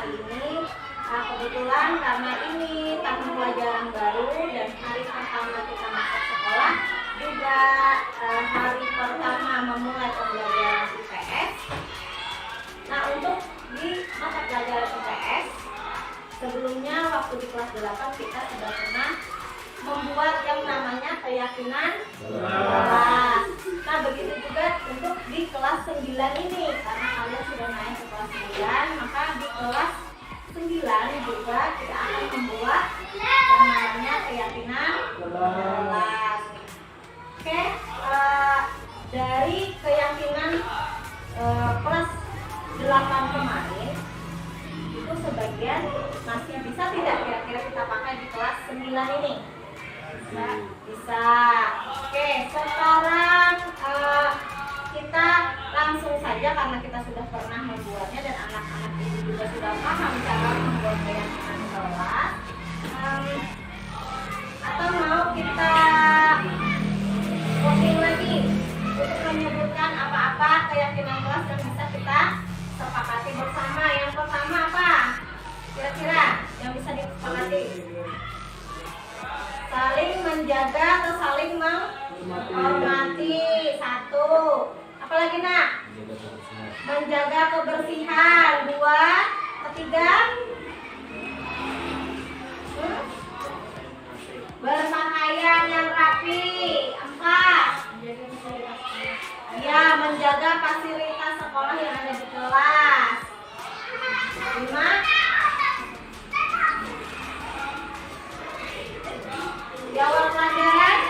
ini kebetulan karena ini tahun pelajaran baru dan hari pertama kita masuk sekolah, juga hari pertama memulai pembelajaran IPS. Nah, untuk di mata pelajaran IPS, sebelumnya waktu di kelas 8 kita sudah pernah membuat yang namanya keyakinan kelas. Nah, begitu juga untuk di kelas 9 ini, karena kalian sudah naik ke kelas 9, maka di kelas 9 juga kita akan membuat yang namanya keyakinan kelas. Oke, dari keyakinan kelas 8 kemarin itu sebagian masih bisa tidak kira-kira kita pakai di kelas 9 ini? Bisa. Oke, sekarang kita langsung saja karena kita sudah pernah membuatnya dan anak-anak ini juga sudah paham cara membuat keyakinan kelas. Atau mau kita voting lagi untuk menyebutkan apa-apa keyakinan kelas yang bisa kita sepakati bersama. Yang pertama apa? Kira-kira yang bisa disepakati? Saling menjaga atau saling menghormati. Satu. Apalagi nak? Menjaga kebersihan. Dua. Ketiga? Berpakaian yang rapi. Empat. Ya, menjaga fasilitas sekolah yang ada di kelas. Lima. Di awal pelajaran,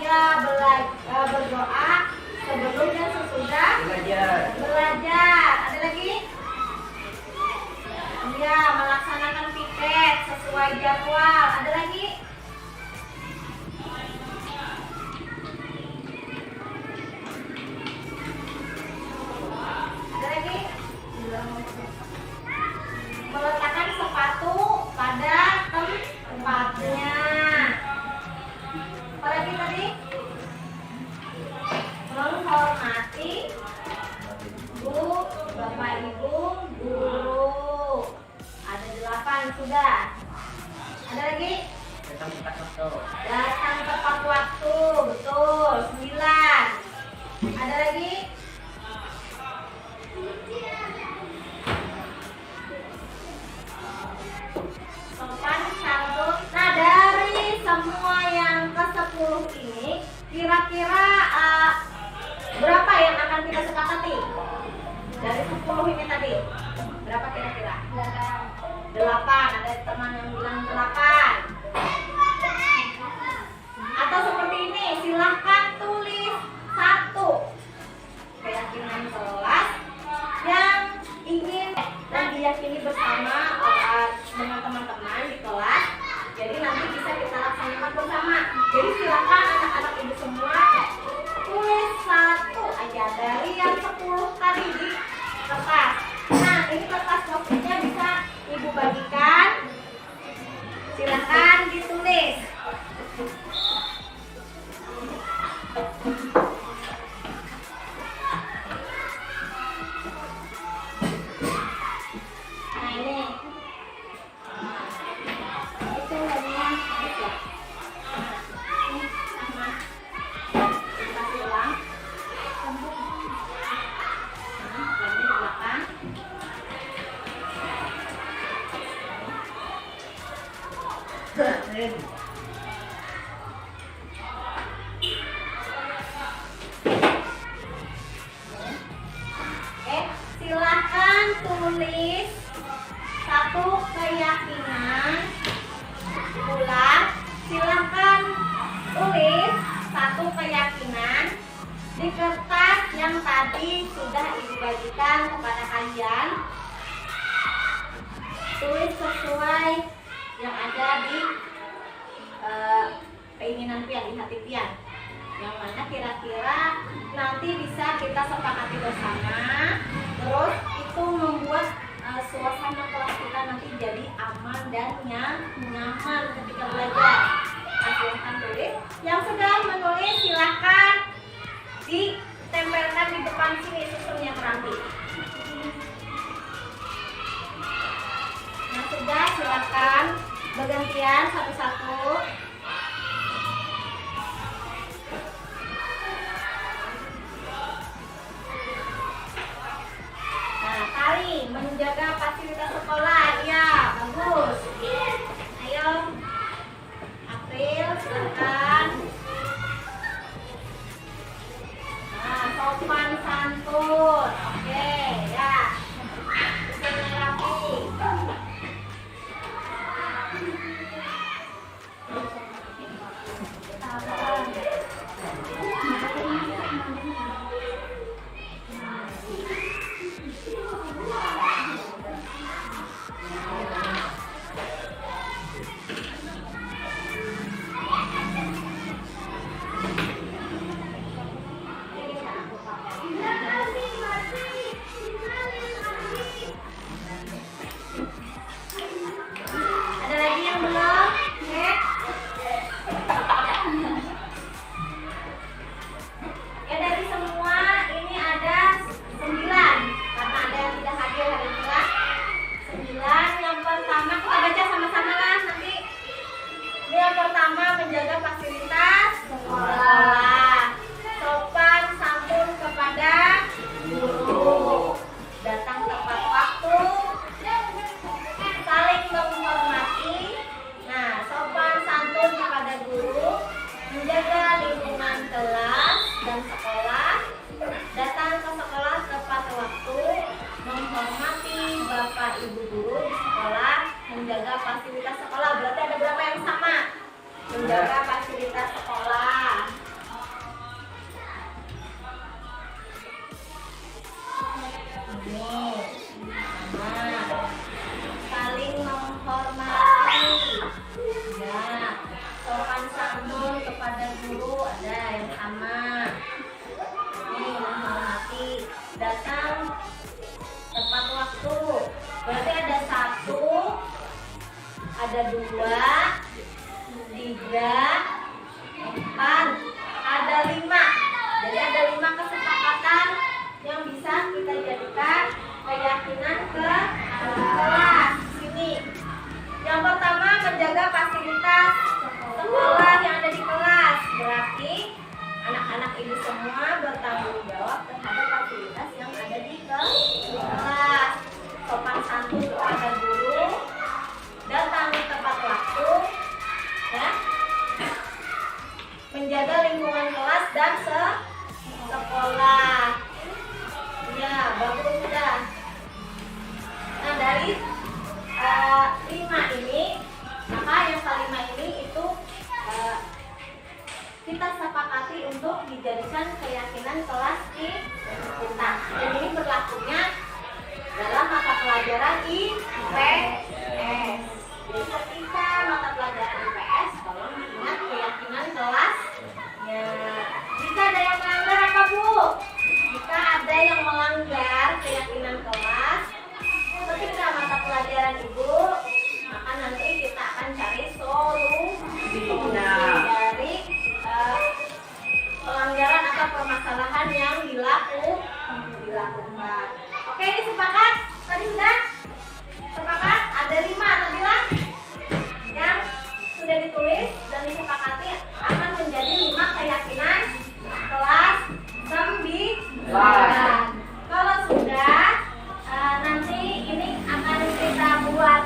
ya berdoa sebelum dan sesudah belajar. Ada lagi? Ya, melaksanakan piket sesuai jadwal. Ada lagi? Ada lagi? Meletakkan sepatu pada tempatnya. Apalagi tadi? Menghormati Bapak Ibu guru. Ada 8 sudah. Ada lagi? Datang tepat waktu. Betul. 9. Ada lagi? Sopan santun. Nah, dari semua yang ke-10 ini, kira-kira berapa yang akan kita sepakati? Dari 10 ini tadi, berapa kira-kira? 8. Ada teman yang bilang 8. Atau seperti ini, silahkan tulis 1 keyakinan kelas yang ingin dan diyakini bersama dengan teman-teman di kelas. Jadi nanti bisa kita laksanakan bersama. Jadi silakan anak-anak ibu semua tulis 1 aja dari yang 10 tadi di kertas. Nah, ini kertas post-itnya bisa ibu bagikan. Silakan ditulis. Nah, ini itu hanya kasih ulang. Ini di belakang. Silakan tulis 1 keyakinan. Ulang, silakan tulis 1 keyakinan di kertas yang tadi sudah ibu bagikan kepada kalian. Tulis sesuai yang ada di keinginan pian, di hati pian. Yang mana kira-kira nanti bisa kita sepakati bersama. Terus itu membuat suasana kelas kita nanti jadi aman dan nyaman ketika belajar. Nah, silahkan tulis. Yang sedang menulis silahkan ditempelkan di depan sini susunnya rapi. kalian satu-satu. Nah, Kali menjaga fasilitas sekolah. Ya, bagus. Ayo, April, silakan. Nah, sopan santun. Oke, ya. Susunnya rapi. Ada lagi yang belum? Cek. Ya, dari semua ini ada 9 karena ada yang tidak hadir hari ini lah. 9. Yang pertama kita baca sama-sama lah nanti. Ini yang pertama, menjaga fasilitas sekolah, sopan santun kepada guru, datang tepat waktu, saling menghormati. Nah, sopan santun kepada guru, menjaga lingkungan kelas dan sekolah, datang ke sekolah tepat waktu, menghormati bapak ibu guru di sekolah, menjaga fasilitas sekolah. Berarti ada berapa yang sama? Menjaga fasilitas sekolah. Ini sama. Saling menghormati. Ya, sopan santun kepada guru ada yang sama. Ini menghormati. Datang tepat waktu. Berarti ada 1, ada 2, 3, 4, ada 5. Jadi ada 5 kesepakatan yang bisa kita jadikan keyakinan ke kelas. Sini. Yang pertama, menjaga fasilitas sekolah yang ada di kelas. Berarti anak-anak ini semua bertanggung jawab terhadap fasilitas yang ada di kelas. Sopan santun kepada guru, datang tepat waktu, ya, menjaga lingkungan kelas dan sekolah. Ya, bagus sudah. Nah, dari 5 ini, maka yang kelima ini itu kita sepakati untuk dijadikan keyakinan kelas kita. Dan ini berlakunya dalam mata pelajaran IPS. Jadi ketika mata pelajaran IPS, tolong ingat keyakinan kelasnya. Jika ada yang melanggar apa, Bu? Jika ada yang melanggar keyakinan kelas ketika mata pelajaran Ibu, maka nanti kita akan cari solusi dari pelanggaran atau permasalahan yang dilakukan. Oke, ini sepakat? Tadi sudah? Sepakat? Ada 5 tadi lah yang sudah ditulis dan disepakati akan menjadi 5 keyakinan kelas 9. Kalau sudah, nanti ini akan kita buat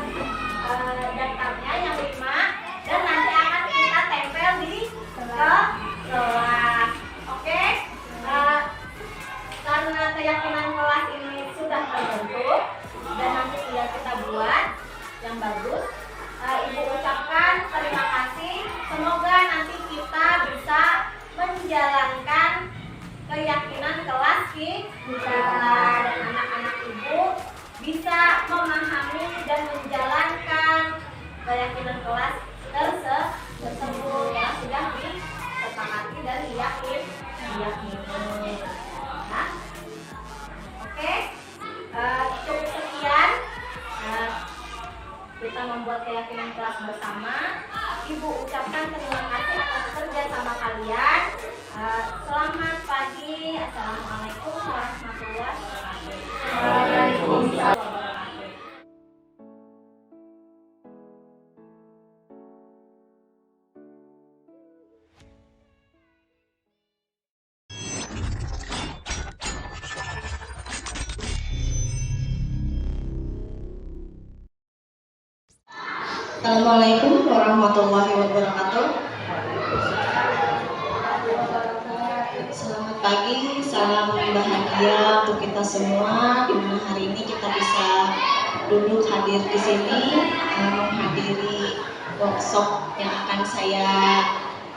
daftarnya yang 5 dan nanti akan kita tempel di kelas. Oke? Karena keyakinan kelas ini sudah terbentuk dan nanti tinggal kita buat yang bagus. Ibu ucapkan terima kasih. Semoga nanti kita bisa menjalankan keyakinan kelas kita dan anak-anak Ibu bisa memahami dan menjalankan keyakinan kelas tersebut yang sudah disepakati dan diyakini. Nah, oke, cukup sekian. Kita membuat keyakinan kelas bersama. Ibu ucapkan terima kasih atas kerja sama kalian. Selamat pagi. Assalamualaikum warahmatullahi wabarakatuh. Waalaikumsalam. Assalamualaikum warahmatullahi wabarakatuh. Selamat pagi, salam bahagia untuk kita semua. Di mana hari ini kita bisa duduk hadir di sini menghadiri workshop yang akan saya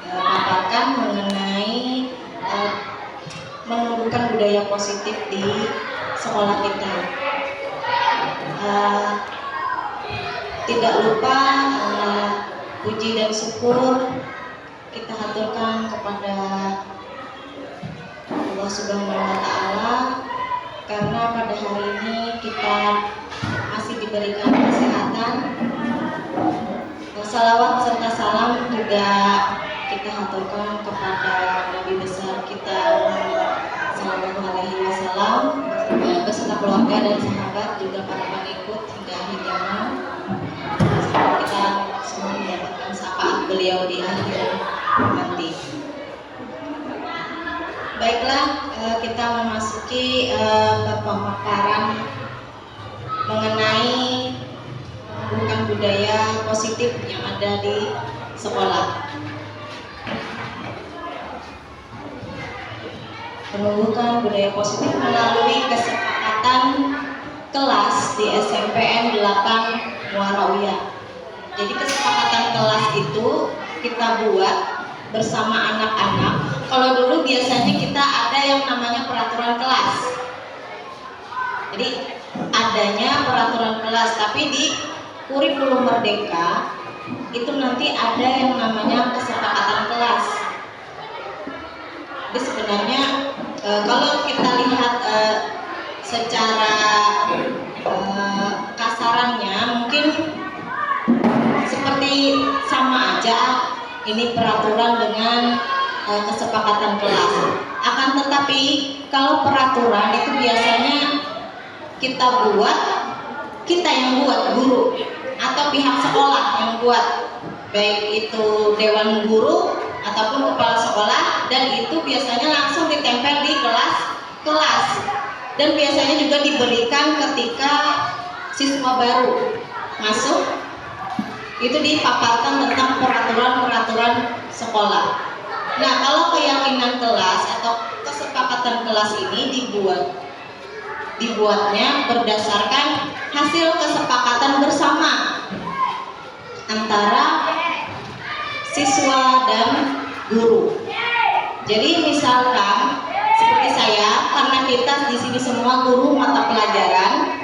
paparkan mengenai menumbuhkan budaya positif di sekolah kita. Tidak lupa puji dan syukur kita haturkan kepada Allah Subhanahu wa Ta'ala, karena pada hari ini kita masih diberikan kesehatan. Salawat serta salam juga kita haturkan kepada Nabi besar kita Sallallahu Alaihi Wasallam beserta keluarga dan sahabat, juga para pengikut hingga akhir zaman. Kita semua mendapatkan syafaat beliau di akhir nanti. Baiklah, kita memasuki pemaparan mengenai bukan budaya positif yang ada di sekolah. Menumbuhkan budaya positif melalui kesepakatan kelas di SMPN 8 Muara. Jadi kesepakatan kelas itu kita buat bersama anak-anak. Kalau dulu biasanya kita ada yang namanya peraturan kelas. Jadi adanya peraturan kelas, tapi di kurikulum Merdeka itu nanti ada yang namanya kesepakatan kelas. Jadi sebenarnya kalau kita lihat secara kasarannya mungkin seperti sama aja ini peraturan dengan kesepakatan kelas. Akan tetapi kalau peraturan itu biasanya kita yang buat guru atau pihak sekolah yang buat, baik itu dewan guru ataupun kepala sekolah, dan itu biasanya langsung ditempel di kelas dan biasanya juga diberikan ketika siswa baru masuk, itu dipaparkan tentang peraturan sekolah. Nah, kalau keyakinan kelas atau kesepakatan kelas ini dibuatnya berdasarkan hasil kesepakatan bersama antara siswa dan guru. Jadi misalkan seperti saya, karena kita di sini semua guru mata pelajaran,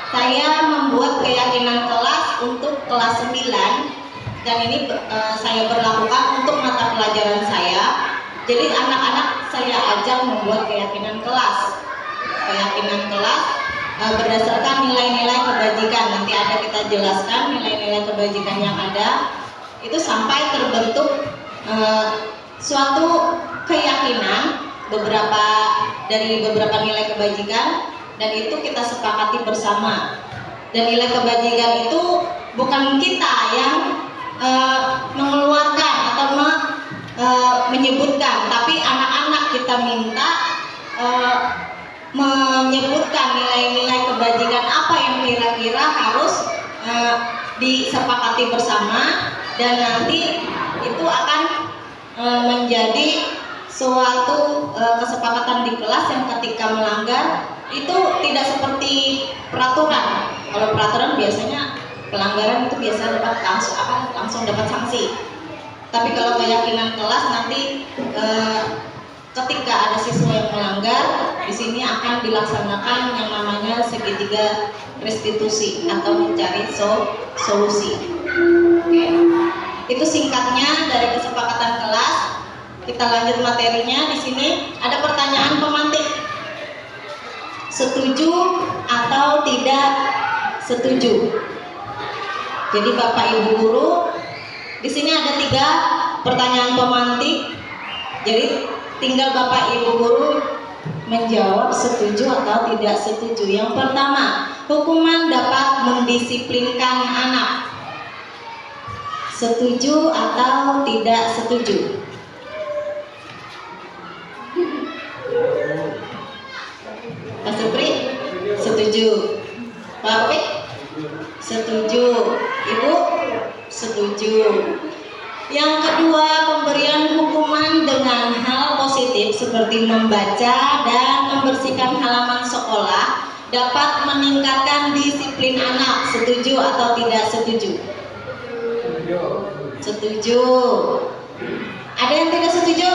saya membuat keyakinan kelas untuk kelas 9, dan ini saya berlakukan untuk mata pelajaran saya. Jadi anak-anak saya ajak membuat keyakinan kelas. Keyakinan kelas berdasarkan nilai-nilai kebajikan. Nanti ada kita jelaskan nilai-nilai kebajikan yang ada. Itu sampai terbentuk suatu keyakinan dari beberapa nilai kebajikan, dan itu kita sepakati bersama. Dan nilai kebajikan itu bukan kita yang mengeluarkan atau menyebutkan, tapi anak-anak kita minta menyebutkan nilai-nilai kebajikan apa yang kira-kira harus disepakati bersama, dan nanti itu akan menjadi suatu kesepakatan di kelas yang ketika melanggar itu tidak seperti peraturan. Kalau peraturan biasanya pelanggaran itu biasa langsung dapat sanksi. Tapi kalau keyakinan kelas nanti ketika ada siswa yang melanggar, di sini akan dilaksanakan yang namanya segitiga restitusi atau mencari solusi. Oke. Itu singkatnya dari kesepakatan kelas. Kita lanjut materinya. Di sini ada pertanyaan pemantik. Setuju atau tidak setuju? Jadi Bapak Ibu guru, di sini ada 3 pertanyaan pemantik. Jadi tinggal Bapak Ibu guru menjawab setuju atau tidak setuju. Yang pertama, hukuman dapat mendisiplinkan anak. Setuju atau tidak setuju? Pak Supri? Setuju. Pak Opik? Setuju. Ibu setuju. Yang kedua, pemberian hukuman dengan hal positif seperti membaca dan membersihkan halaman sekolah dapat meningkatkan disiplin anak. Setuju atau tidak setuju? Setuju. Ada yang tidak setuju?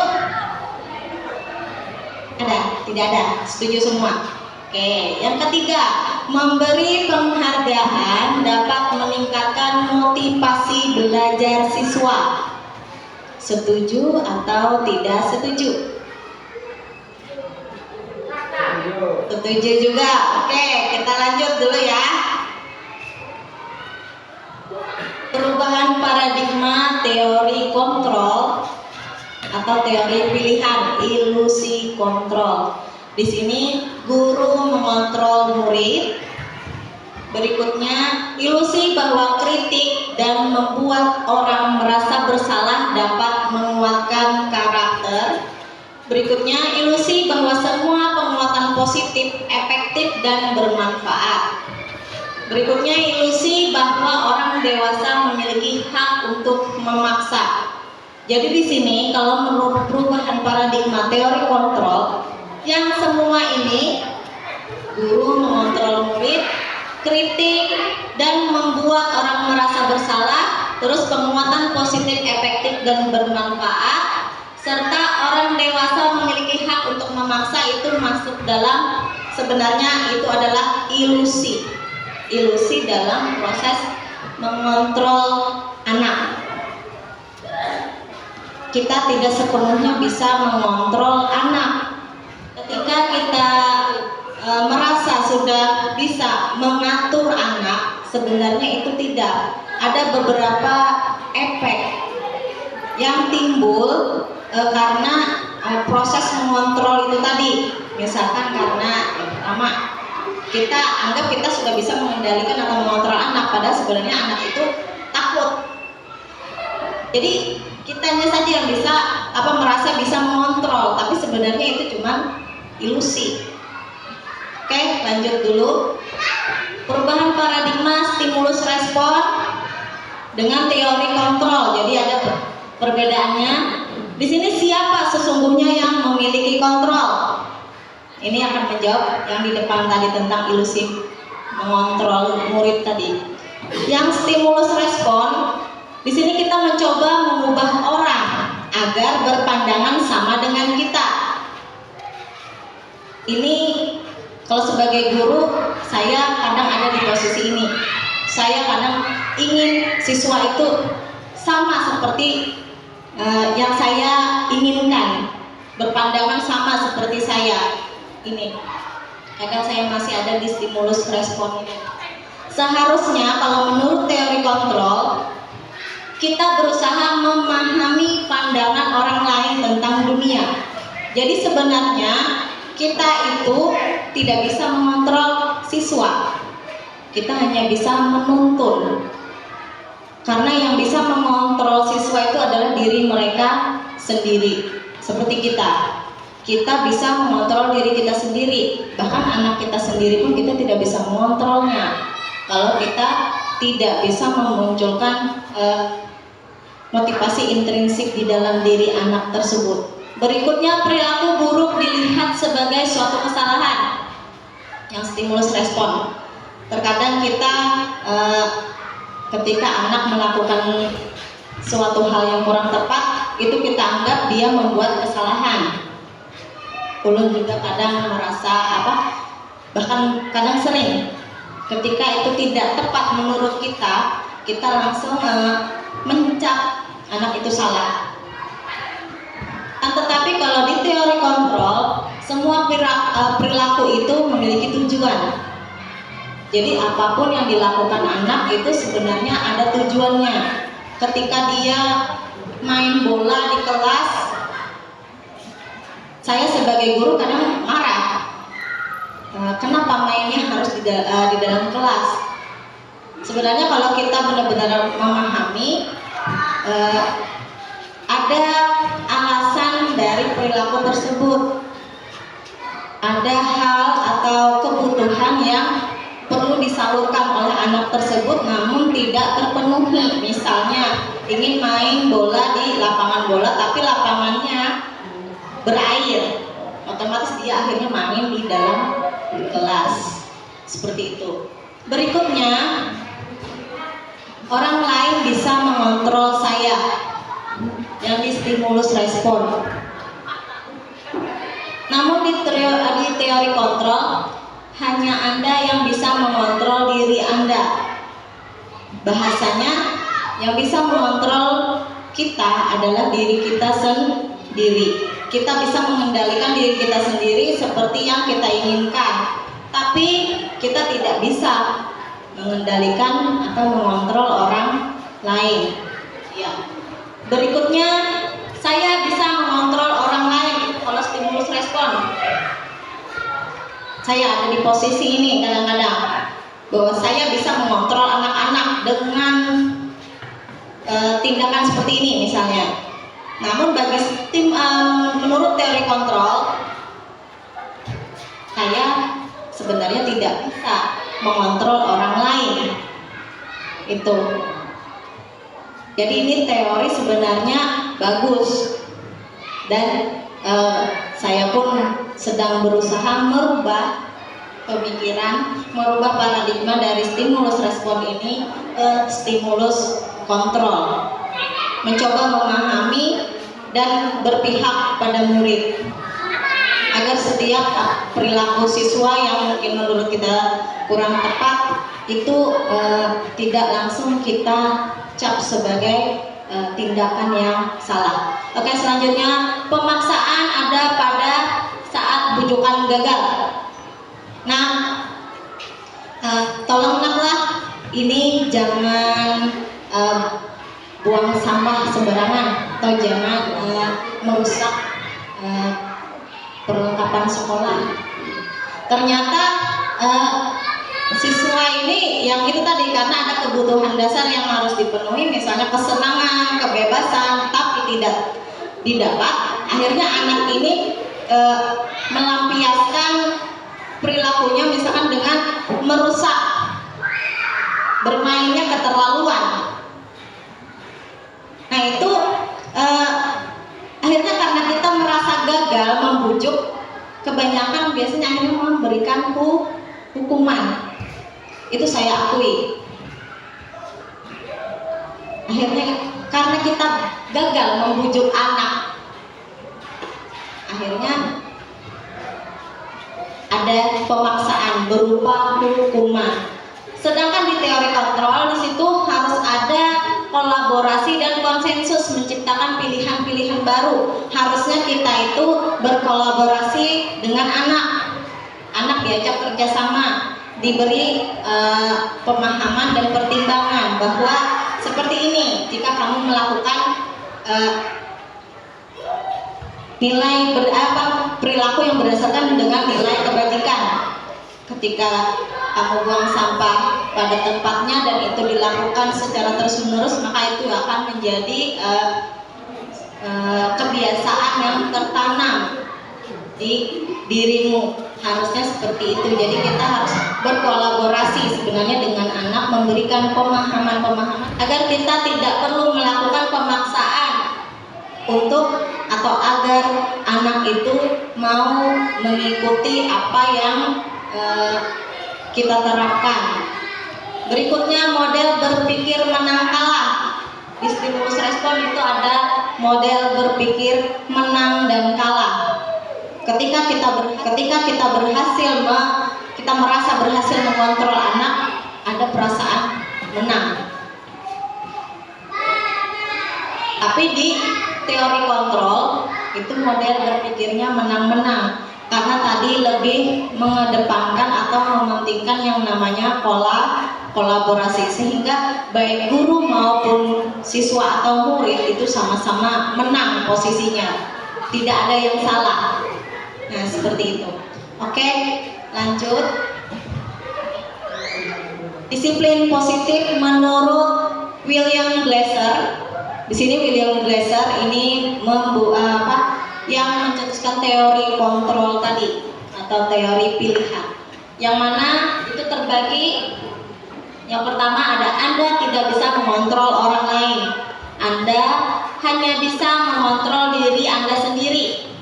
Ada? Tidak ada? Setuju semua? Oke. Yang ketiga, memberi penghargaan dapat meningkatkan motivasi belajar siswa. Setuju atau tidak setuju? Setuju juga. Oke, kita lanjut dulu ya. Perubahan paradigma teori kontrol atau teori pilihan ilusi kontrol. Di sini guru mengontrol murid. Berikutnya, ilusi bahwa kritik dan membuat orang merasa bersalah dapat menguatkan karakter. Berikutnya, ilusi bahwa semua penguatan positif efektif dan bermanfaat. Berikutnya, ilusi bahwa orang dewasa memiliki hak untuk memaksa. Jadi di sini kalau menurut perubahan paradigma teori kontrol, yang semua ini guru mengontrol murid, kritik dan membuat orang merasa bersalah, terus penguatan positif efektif dan bermanfaat, serta orang dewasa memiliki hak untuk memaksa, itu masuk dalam, sebenarnya itu adalah ilusi dalam proses mengontrol anak. Kita tidak sepenuhnya bisa mengontrol anak. Ketika kita merasa sudah bisa mengatur anak, sebenarnya itu tidak. Ada beberapa efek yang timbul karena proses mengontrol itu tadi. Misalkan karena yang pertama, kita anggap kita sudah bisa mengendalikan atau mengontrol anak, padahal sebenarnya anak itu takut. Jadi kitanya saja yang bisa merasa bisa mengontrol, tapi sebenarnya itu cuma ilusi. Oke, lanjut dulu. Perubahan paradigma stimulus respon dengan teori kontrol. Jadi ada perbedaannya. Di sini siapa sesungguhnya yang memiliki kontrol? Ini akan menjawab yang di depan tadi tentang ilusi mengontrol murid tadi. Yang stimulus respon, di sini kita mencoba mengubah orang agar berpandangan sama dengan kita. Ini kalau sebagai guru, saya kadang ada di posisi ini. Saya kadang ingin siswa itu sama seperti yang saya inginkan, berpandangan sama seperti saya. Ini kadang saya masih ada di stimulus respon ini. Seharusnya kalau menurut teori kontrol, kita berusaha memahami pandangan orang lain tentang dunia. Jadi sebenarnya kita itu tidak bisa mengontrol siswa, kita hanya bisa menuntun. Karena yang bisa mengontrol siswa itu adalah diri mereka sendiri. Seperti kita bisa mengontrol diri kita sendiri. Bahkan anak kita sendiri pun kita tidak bisa mengontrolnya kalau kita tidak bisa memunculkan motivasi intrinsik di dalam diri anak tersebut. Berikutnya, perilaku buruk dilihat sebagai suatu kesalahan. Yang stimulus respon. Terkadang kita ketika anak melakukan suatu hal yang kurang tepat, itu kita anggap dia membuat kesalahan. Ulun juga kadang merasa bahkan kadang sering ketika itu tidak tepat menurut kita langsung mencap anak itu salah. Tetapi kalau di teori kontrol, semua perilaku itu memiliki tujuan. Jadi apapun yang dilakukan anak itu sebenarnya ada tujuannya. Ketika dia main bola di kelas, saya sebagai guru kadang marah. Kenapa mainnya harus di dalam kelas? Sebenarnya kalau kita benar-benar memahami, ada alasan dari perilaku tersebut. Ada hal atau kebutuhan yang perlu disalurkan oleh anak tersebut, namun tidak terpenuhi. Misalnya ingin main bola di lapangan bola tapi lapangannya berair, otomatis dia akhirnya main di dalam kelas. Seperti itu. Berikutnya, orang lain bisa mengontrol saya, yang di stimulus respon. Namun di teori kontrol, hanya Anda yang bisa mengontrol diri Anda. Bahasanya, yang bisa mengontrol kita adalah diri kita sendiri. Kita bisa mengendalikan diri kita sendiri seperti yang kita inginkan, tapi kita tidak bisa mengendalikan atau mengontrol orang lain. Ya. Berikutnya, saya bisa mengontrol orang lain. Kalau stimulus respon, saya ada di posisi ini kadang-kadang, bahwa saya bisa mengontrol anak-anak dengan tindakan seperti ini misalnya. Namun bagi menurut teori kontrol, saya sebenarnya tidak bisa mengontrol orang lain. Itu. Jadi ini teori sebenarnya bagus, dan saya pun sedang berusaha merubah pemikiran, merubah paradigma dari stimulus respon ini ke stimulus kontrol, mencoba memahami dan berpihak pada murid agar setiap perilaku siswa yang mungkin menurut kita kurang tepat itu tidak langsung kita cap sebagai tindakan yang salah. Oke, selanjutnya, pemaksaan ada pada saat bujukan gagal. Nah, tolonglah ini jangan buang sampah sembarangan atau jangan merusak perlengkapan sekolah. Ternyata siswa ini yang itu tadi, karena ada kebutuhan dasar yang harus dipenuhi, misalnya kesenangan, kebebasan, tapi tidak didapat. Akhirnya anak ini melampiaskan perilakunya misalkan dengan merusak, bermainnya keterlaluan. Nah itu akhirnya karena kita merasa gagal membujuk, kebanyakan biasanya akhirnya memberikan hukuman. Itu saya akui. Akhirnya karena kita gagal membujuk anak, akhirnya ada pemaksaan berupa hukuman. Sedangkan di teori kontrol di situ harus ada kolaborasi dan konsensus menciptakan pilihan-pilihan baru. Harusnya kita itu berkolaborasi dengan anak. Anak diajak kerjasama, diberi pemahaman dan pertimbangan bahwa seperti ini, jika kamu melakukan perilaku yang berdasarkan dengan nilai kebajikan, ketika kamu buang sampah pada tempatnya dan itu dilakukan secara terus-menerus, maka itu akan menjadi kebiasaan yang tertanam di dirimu. Harusnya seperti itu. Jadi kita harus berkolaborasi sebenarnya dengan anak, memberikan pemahaman-pemahaman agar kita tidak perlu melakukan pemaksaan untuk atau agar anak itu mau mengikuti apa yang kita terapkan. Berikutnya, model berpikir menang kalah. Di stimulus respon itu ada model berpikir menang dan kalah. Ketika kita merasa berhasil mengontrol anak, ada perasaan menang. Tapi di teori kontrol itu model berpikirnya menang-menang, karena tadi lebih mengedepankan atau mementingkan yang namanya kolaborasi, sehingga baik guru maupun siswa atau murid itu sama-sama menang posisinya, tidak ada yang salah. Nah, seperti itu. Oke, lanjut. Disiplin positif menurut William Glasser. Di sini William Glasser ini yang mencetuskan teori kontrol tadi atau teori pilihan, yang mana itu terbagi Yang pertama ada Anda tidak bisa mengontrol orang lain. Anda hanya bisa mengontrol diri Anda sendiri.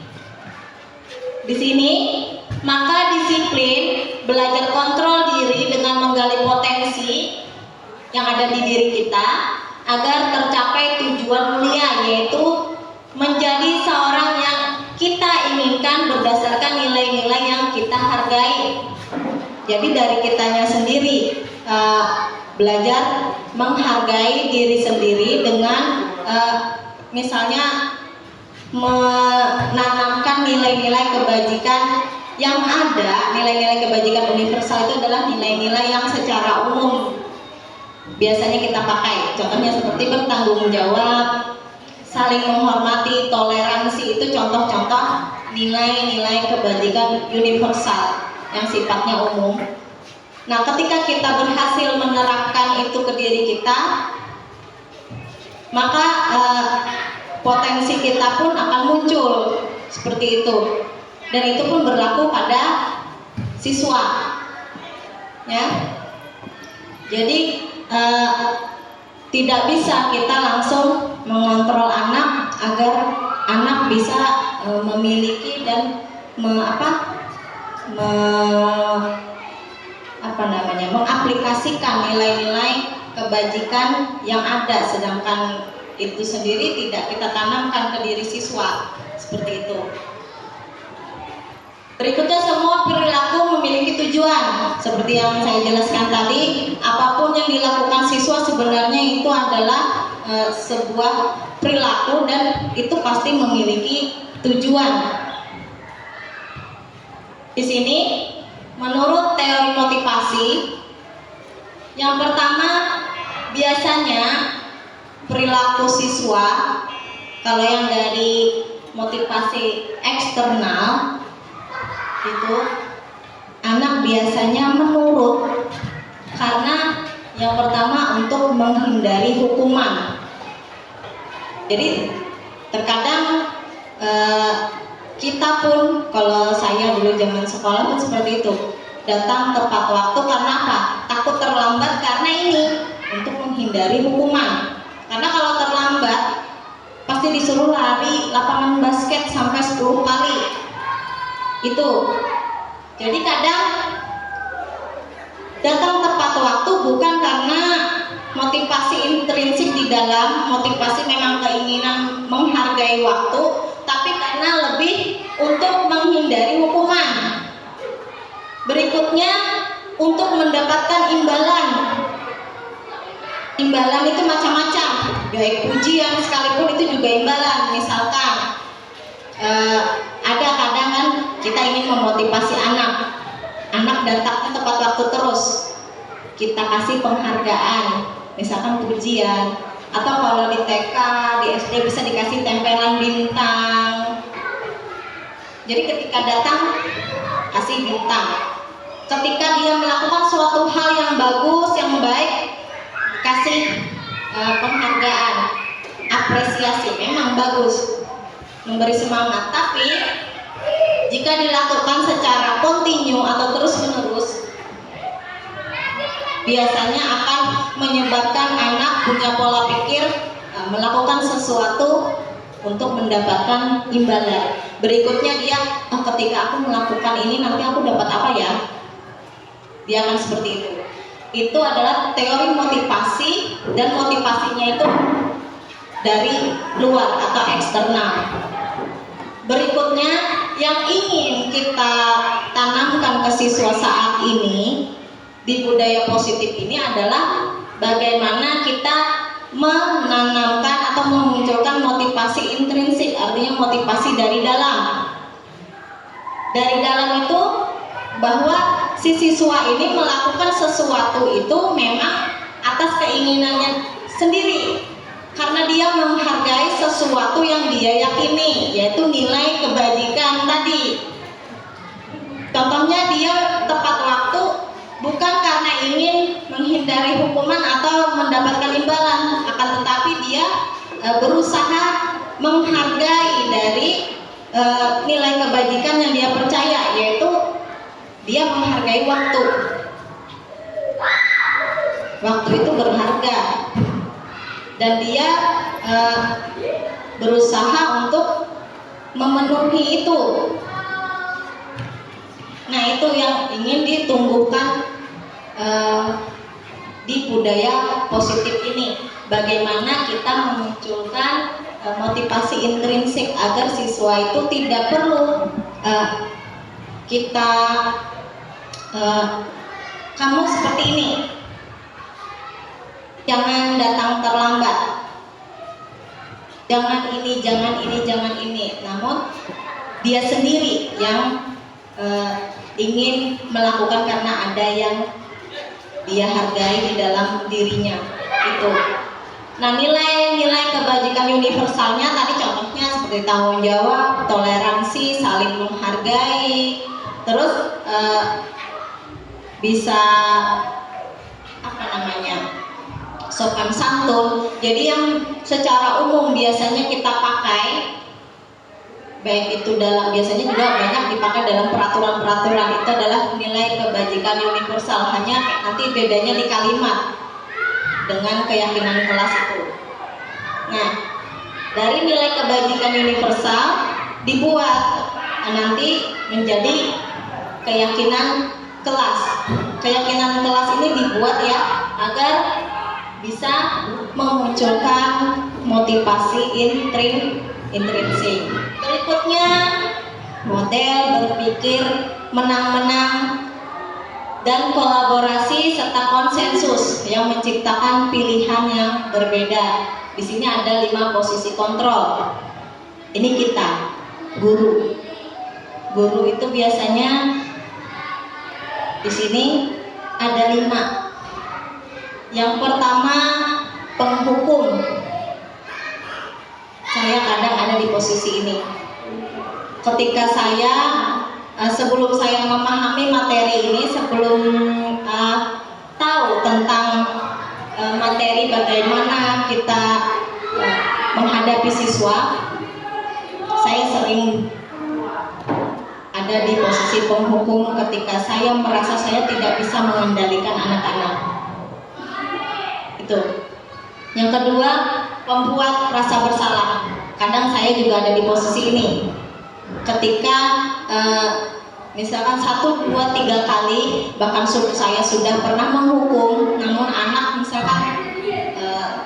Di sini, maka disiplin belajar kontrol diri dengan menggali potensi yang ada di diri kita agar tercapai tujuan mulia, yaitu menjadi seorang yang kita inginkan berdasarkan nilai-nilai yang kita hargai. Jadi dari kitanya sendiri belajar menghargai diri sendiri dengan misalnya menanamkan nilai-nilai kebajikan yang ada. Nilai-nilai kebajikan universal itu adalah nilai-nilai yang secara umum biasanya kita pakai. Contohnya seperti bertanggung jawab, saling menghormati, toleransi, itu contoh-contoh nilai-nilai kebajikan universal yang sifatnya umum. Nah, ketika kita berhasil menerapkan itu ke diri kita, maka potensi kita pun akan muncul seperti itu. Dan itu pun berlaku pada siswa, ya. Jadi tidak bisa kita langsung mengontrol anak agar anak bisa memiliki dan mengaplikasikan nilai-nilai kebajikan yang ada, sedangkan itu sendiri tidak kita tanamkan ke diri siswa, seperti itu. Berikutnya, semua perilaku memiliki tujuan. Seperti yang saya jelaskan tadi, apapun yang dilakukan siswa sebenarnya itu adalah sebuah perilaku dan itu pasti memiliki tujuan. Di sini, menurut teori motivasi, yang pertama, biasanya perilaku siswa, kalau yang dari motivasi eksternal, itu anak biasanya menurut karena yang pertama untuk menghindari hukuman. Jadi terkadang kita pun, kalau saya dulu zaman sekolah pun seperti itu, datang tepat waktu karena apa? Takut terlambat karena ini, untuk menghindari hukuman. Karena kalau terlambat pasti disuruh lari lapangan basket sampai 10 kali. Itu. Jadi kadang datang tepat waktu bukan karena motivasi intrinsik di dalam, motivasi memang keinginan menghargai waktu, tapi karena lebih untuk menghindari hukuman. Berikutnya, untuk mendapatkan imbalan. Imbalan itu macam-macam, baik pujian sekalipun itu juga imbalan. Misalkan ada kadang kan kita ingin memotivasi anak datangnya tepat waktu terus, kita kasih penghargaan, misalkan pujian, atau kalau di TK, di SD bisa dikasih tempelan bintang. Jadi ketika datang kasih bintang, ketika dia melakukan suatu hal yang bagus, yang baik, kasih penghargaan, apresiasi. Memang bagus, memberi semangat, tapi jika dilakukan secara kontinu atau terus-menerus, biasanya akan menyebabkan anak punya pola pikir melakukan sesuatu untuk mendapatkan imbalan. Berikutnya dia, ketika aku melakukan ini nanti aku dapat apa ya? Dia akan seperti itu. Itu adalah teori motivasi, dan motivasinya itu dari luar atau eksternal. Berikutnya, yang ingin kita tanamkan ke siswa saat ini di budaya positif ini adalah bagaimana kita menanamkan atau memunculkan motivasi intrinsik, artinya motivasi dari dalam. Dari dalam itu bahwa si siswa ini melakukan sesuatu itu memang atas keinginannya sendiri, karena dia menghargai sesuatu yang dia yakini, yaitu nilai kebajikan tadi. Contohnya, dia tepat waktu bukan karena ingin menghindari hukuman atau mendapatkan imbalan, akan tetapi dia berusaha menghargai dari nilai kebajikan yang dia percaya, yaitu dia menghargai waktu. waktu itu berharga dan dia berusaha untuk memenuhi itu. Nah, itu yang ingin ditumbuhkan di budaya positif ini. Bagaimana kita memunculkan motivasi intrinsik agar siswa itu tidak perlu kita kamu seperti ini, jangan datang terlambat, jangan ini, jangan ini, jangan ini. Namun dia sendiri yang ingin melakukan karena ada yang dia hargai di dalam dirinya itu. Nah, nilai-nilai kebajikan universalnya tadi contohnya seperti tanggung jawab, toleransi, saling menghargai, terus bisa apa namanya, sopan santun. Jadi yang secara umum biasanya kita pakai, baik itu dalam, biasanya juga banyak dipakai dalam peraturan-peraturan, itu adalah nilai kebajikan universal. Hanya nanti bedanya di kalimat dengan keyakinan kelas itu. Nah, dari nilai kebajikan universal dibuat nanti menjadi keyakinan kelas. Keyakinan kelas ini dibuat ya agar bisa memunculkan motivasi intrinsik. Berikutnya, model berpikir menang-menang dan kolaborasi serta konsensus yang menciptakan pilihan yang berbeda. Di sini ada 5 posisi kontrol. Ini kita, guru. Guru itu biasanya di sini ada 5. Yang pertama, penghukum. Saya kadang ada di posisi ini. Ketika saya sebelum saya memahami materi ini, sebelum tahu tentang materi bagaimana kita menghadapi siswa, saya sering ada di posisi penghukum ketika saya merasa saya tidak bisa mengendalikan anak-anak. Itu. Yang kedua, pembuat rasa bersalah. Kadang saya juga ada di posisi ini. Ketika misalkan 1, 2, 3 kali bahkan saya sudah pernah menghukum, namun anak misalkan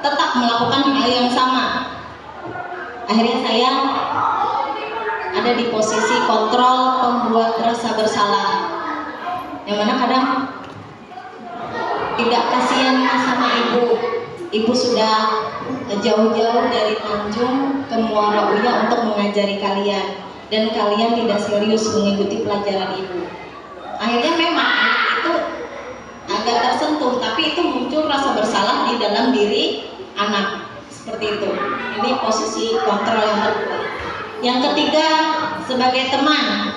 tetap melakukan hal yang sama, akhirnya saya ada di posisi kontrol pembuat rasa bersalah, yang mana kadang tidak kasihan sama ibu sudah jauh-jauh dari Tanjung ke Muara Uya untuk mengajari kalian, dan kalian tidak serius mengikuti pelajaran ibu. Akhirnya memang anak itu agak tersentuh, tapi itu muncul rasa bersalah di dalam diri anak, seperti itu. Ini posisi kontrol yang kedua. Yang ketiga, sebagai teman.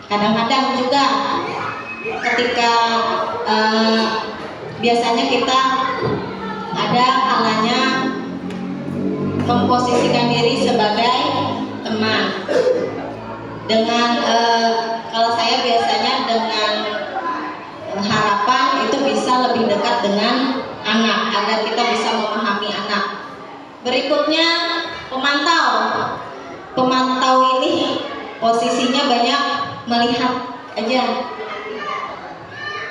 Kadang-kadang juga ketika biasanya kita ada kalanya memposisikan diri sebagai teman dengan kalau saya biasanya dengan harapan itu bisa lebih dekat dengan anak agar kita bisa memahami anak. Berikutnya, pemantau ini posisinya banyak melihat aja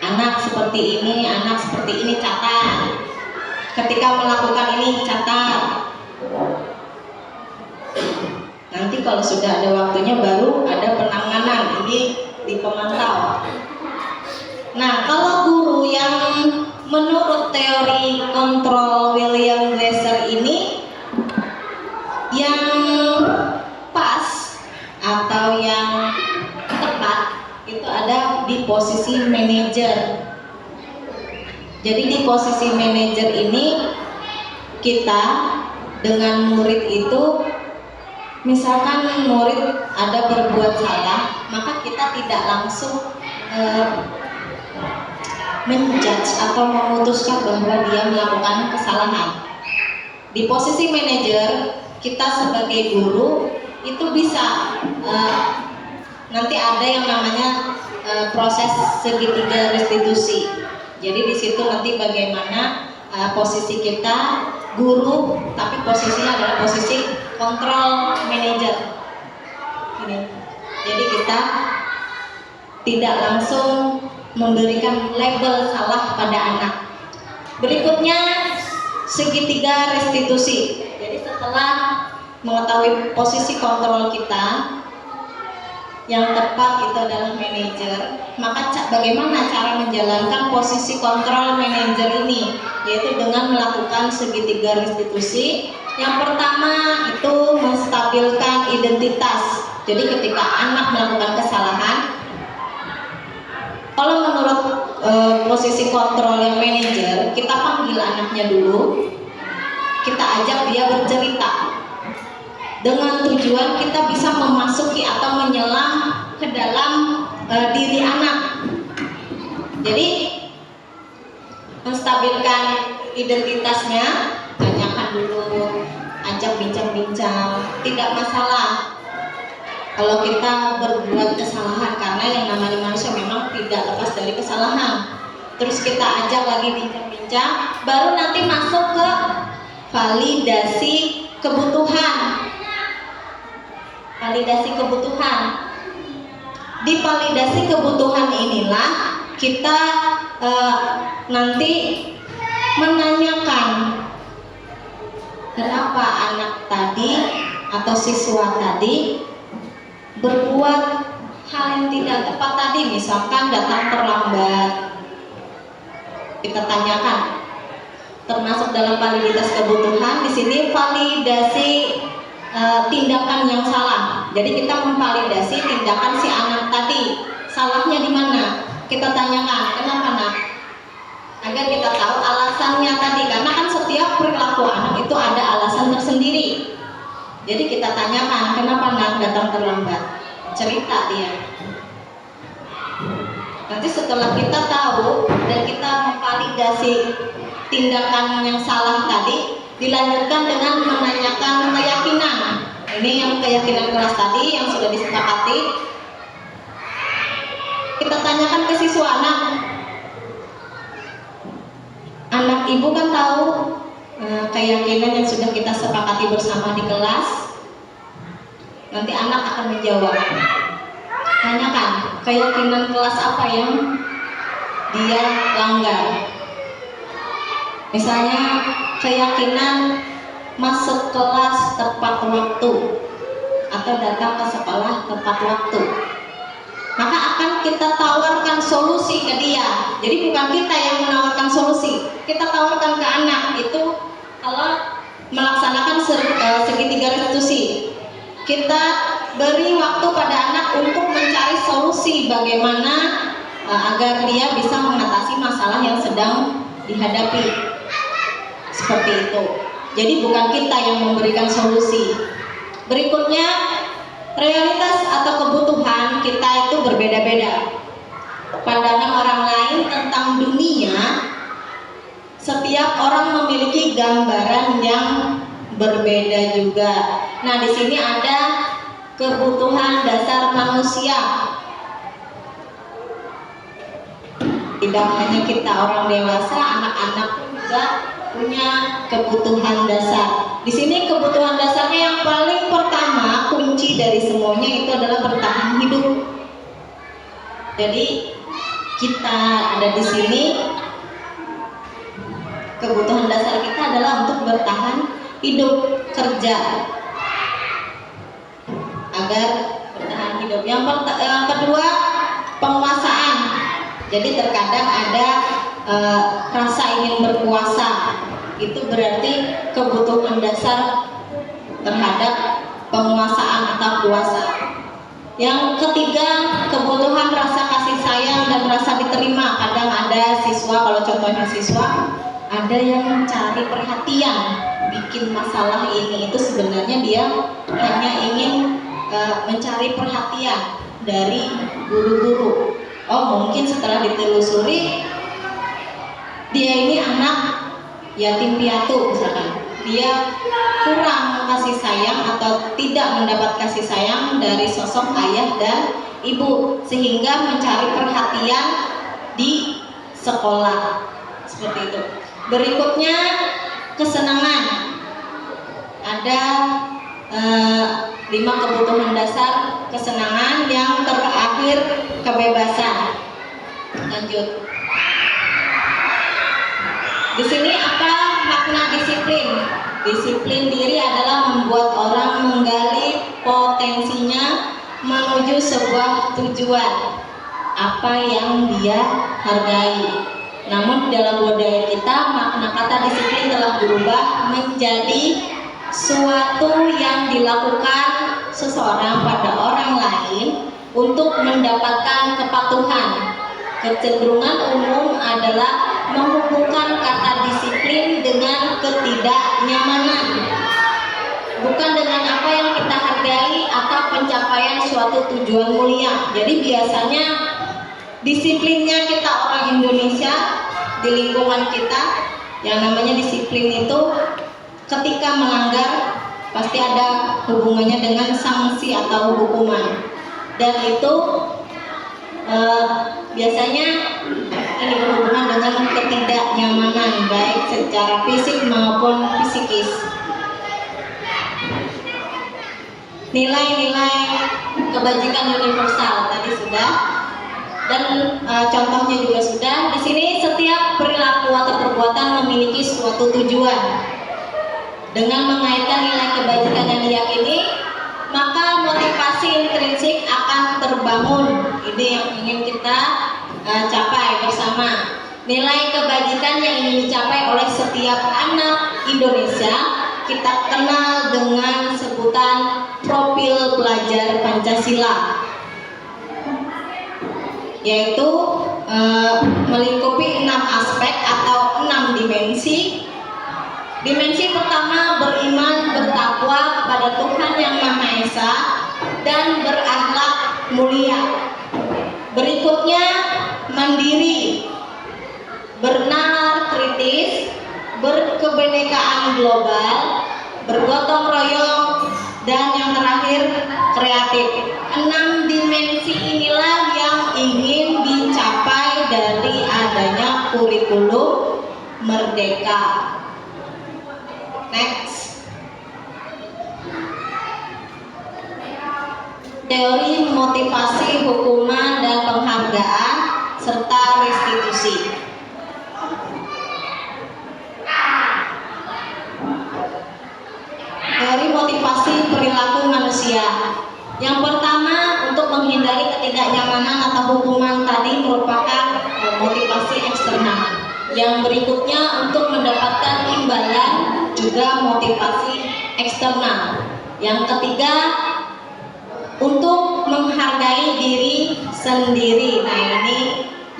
anak seperti ini, catat. Ketika melakukan ini, catat. Nanti kalau sudah ada waktunya baru ada penanganan. Ini di pemantau. Nah, kalau guru yang menurut teori kontrol William Glasser ini yang pas atau yang tepat itu ada di posisi manajer. Jadi di posisi manajer ini kita dengan murid itu, misalkan murid ada berbuat salah, maka kita tidak langsung menjudge atau memutuskan bahwa dia melakukan kesalahan. Di posisi manajer, kita sebagai guru itu bisa nanti ada yang namanya proses segitiga restitusi. Jadi di situ nanti bagaimana posisi kita guru, tapi posisinya adalah posisi kontrol manager. Ini. Jadi kita tidak langsung memberikan label salah pada anak. Berikutnya segitiga restitusi. Jadi setelah mengetahui posisi kontrol kita, yang tepat itu adalah manajer, maka bagaimana cara menjalankan posisi kontrol manajer ini, yaitu dengan melakukan segitiga restitusi. Yang pertama itu menstabilkan identitas. Jadi ketika anak melakukan kesalahan, kalau menurut posisi kontrol yang manajer, kita panggil anaknya dulu, kita ajak dia bercerita dengan tujuan kita bisa memasuki atau menyelam ke dalam diri anak. Jadi menstabilkan identitasnya, tanyakan dulu, ajak bincang-bincang, tidak masalah kalau kita berbuat kesalahan, karena yang namanya manusia memang tidak lepas dari kesalahan. Terus kita ajak lagi bincang-bincang, baru nanti masuk ke validasi kebutuhan. Validasi kebutuhan. Di validasi kebutuhan inilah kita nanti menanyakan kenapa anak tadi atau siswa tadi berbuat hal yang tidak tepat tadi, misalkan datang terlambat. Kita tanyakan, termasuk dalam validitas kebutuhan. Di sini validasi tindakan yang salah. Jadi kita memvalidasi tindakan si anak tadi, salahnya di mana? Kita tanyakan, kenapa nak? Agar kita tahu alasannya tadi, karena kan setiap perilaku anak itu ada alasan tersendiri. Jadi kita tanyakan, kenapa nak datang terlambat? Cerita dia. Nanti setelah kita tahu dan kita memvalidasi tindakan yang salah tadi, dilanjutkan dengan menanyakan keyakinan. Ini yang keyakinan kelas tadi yang sudah disepakati. Kita tanyakan ke siswa, anak ibu kan tahu keyakinan yang sudah kita sepakati bersama di kelas. Nanti anak akan menjawab. Tanyakan keyakinan kelas apa yang dia langgar. Misalnya keyakinan masuk kelas tepat waktu atau datang ke sekolah tepat waktu, maka akan kita tawarkan solusi ke dia. Jadi bukan kita yang menawarkan solusi, kita tawarkan ke anak. Itu kalau melaksanakan segitiga restitusi, kita beri waktu pada anak untuk mencari solusi bagaimana agar dia bisa mengatasi masalah yang sedang dihadapi. Seperti itu. Jadi bukan kita yang memberikan solusi. Berikutnya, realitas atau kebutuhan kita itu berbeda-beda. Pandangan orang lain tentang dunia, setiap orang memiliki gambaran yang berbeda juga. Nah, di sini ada kebutuhan dasar manusia. Tidak hanya kita orang dewasa, anak-anak juga punya kebutuhan dasar. Di sini kebutuhan dasarnya yang paling pertama, kunci dari semuanya itu adalah bertahan hidup. Jadi kita ada di sini, kebutuhan dasar kita adalah untuk bertahan hidup, kerja agar bertahan hidup. Yang kedua, penguasaan. Jadi terkadang ada rasa ingin berkuasa, itu berarti kebutuhan dasar terhadap penguasaan atau kuasa. Yang ketiga, kebutuhan rasa kasih sayang dan rasa diterima. Kadang ada siswa, kalau contohnya siswa, ada yang mencari perhatian, bikin masalah ini itu sebenarnya dia hanya ingin mencari perhatian dari guru-guru. Oh, mungkin setelah ditelusuri dia ini anak yatim piatu misalkan, dia kurang kasih sayang atau tidak mendapat kasih sayang dari sosok ayah dan ibu, sehingga mencari perhatian di sekolah. Seperti itu. Berikutnya kesenangan. Ada 5 kebutuhan dasar kesenangan, yang terakhir kebebasan. Lanjut. Di sini apa makna disiplin? Disiplin diri adalah membuat orang menggali potensinya menuju sebuah tujuan apa yang dia hargai. Namun dalam budaya kita makna kata disiplin telah berubah menjadi suatu yang dilakukan seseorang pada orang lain untuk mendapatkan kepatuhan. Kecenderungan umum adalah menghubungkan kata disiplin dengan ketidaknyamanan, bukan dengan apa yang kita hargai atau pencapaian suatu tujuan mulia. Jadi biasanya disiplinnya kita orang Indonesia di lingkungan kita, yang namanya disiplin itu ketika melanggar pasti ada hubungannya dengan sanksi atau hukuman, dan itu biasanya ini berhubungan dengan ketidaknyamanan baik secara fisik maupun psikis. Nilai-nilai kebajikan universal tadi sudah, dan contohnya juga sudah. Di sini setiap perilaku atau perbuatan memiliki suatu tujuan. Dengan mengaitkan nilai kebajikan yang diyakini, maka motivasi intrinsik akan terbangun. Ini yang ingin kita capai bersama. Nilai kebajikan yang ingin dicapai oleh setiap anak Indonesia kita kenal dengan sebutan profil pelajar Pancasila, yaitu melingkupi 6 aspek atau 6 dimensi. Dimensi pertama, beriman, bertakwa kepada Tuhan Yang Maha Esa dan berakhlak mulia. Berikutnya, mandiri, bernalar kritis, berkebinekaan global, bergotong royong, dan yang terakhir kreatif. 6 dimensi inilah yang ingin dicapai dari adanya kurikulum Merdeka. Next. Teori motivasi, hukuman, dan penghargaan serta restitusi. Teori motivasi perilaku manusia. Yang pertama, untuk menghindari ketidaknyamanan atau hukuman tadi merupakan motivasi eksternal. Yang berikutnya, untuk mendapatkan imbalan juga motivasi eksternal. Yang ketiga, untuk menghargai diri sendiri. Nah, ini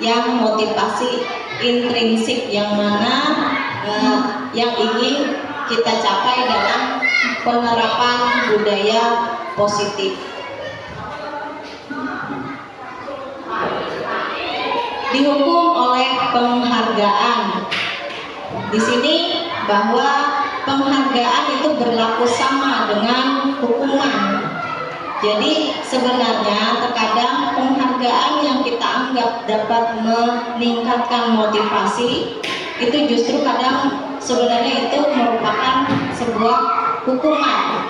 yang motivasi intrinsik, yang mana yang ingin kita capai dalam penerapan budaya positif. Dihukum oleh penghargaan. Di sini bahwa penghargaan itu berlaku sama dengan hukuman. Jadi sebenarnya terkadang penghargaan yang kita anggap dapat meningkatkan motivasi itu justru kadang sebenarnya itu merupakan sebuah hukuman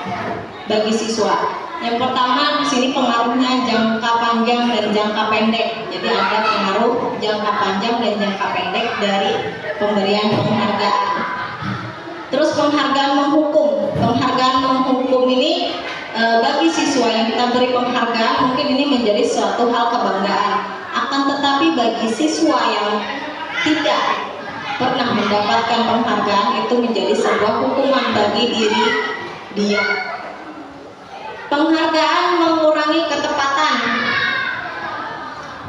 bagi siswa. Yang pertama, di sini pengaruhnya jangka panjang dan jangka pendek. Jadi ada pengaruh jangka panjang dan jangka pendek dari pemberian penghargaan. Terus penghargaan menghukum. Penghargaan menghukum ini bagi siswa yang kita beri penghargaan mungkin ini menjadi suatu hal kebanggaan. Akan tetapi bagi siswa yang tidak pernah mendapatkan penghargaan itu menjadi sebuah hukuman bagi diri dia. Penghargaan mengurangi ketepatan.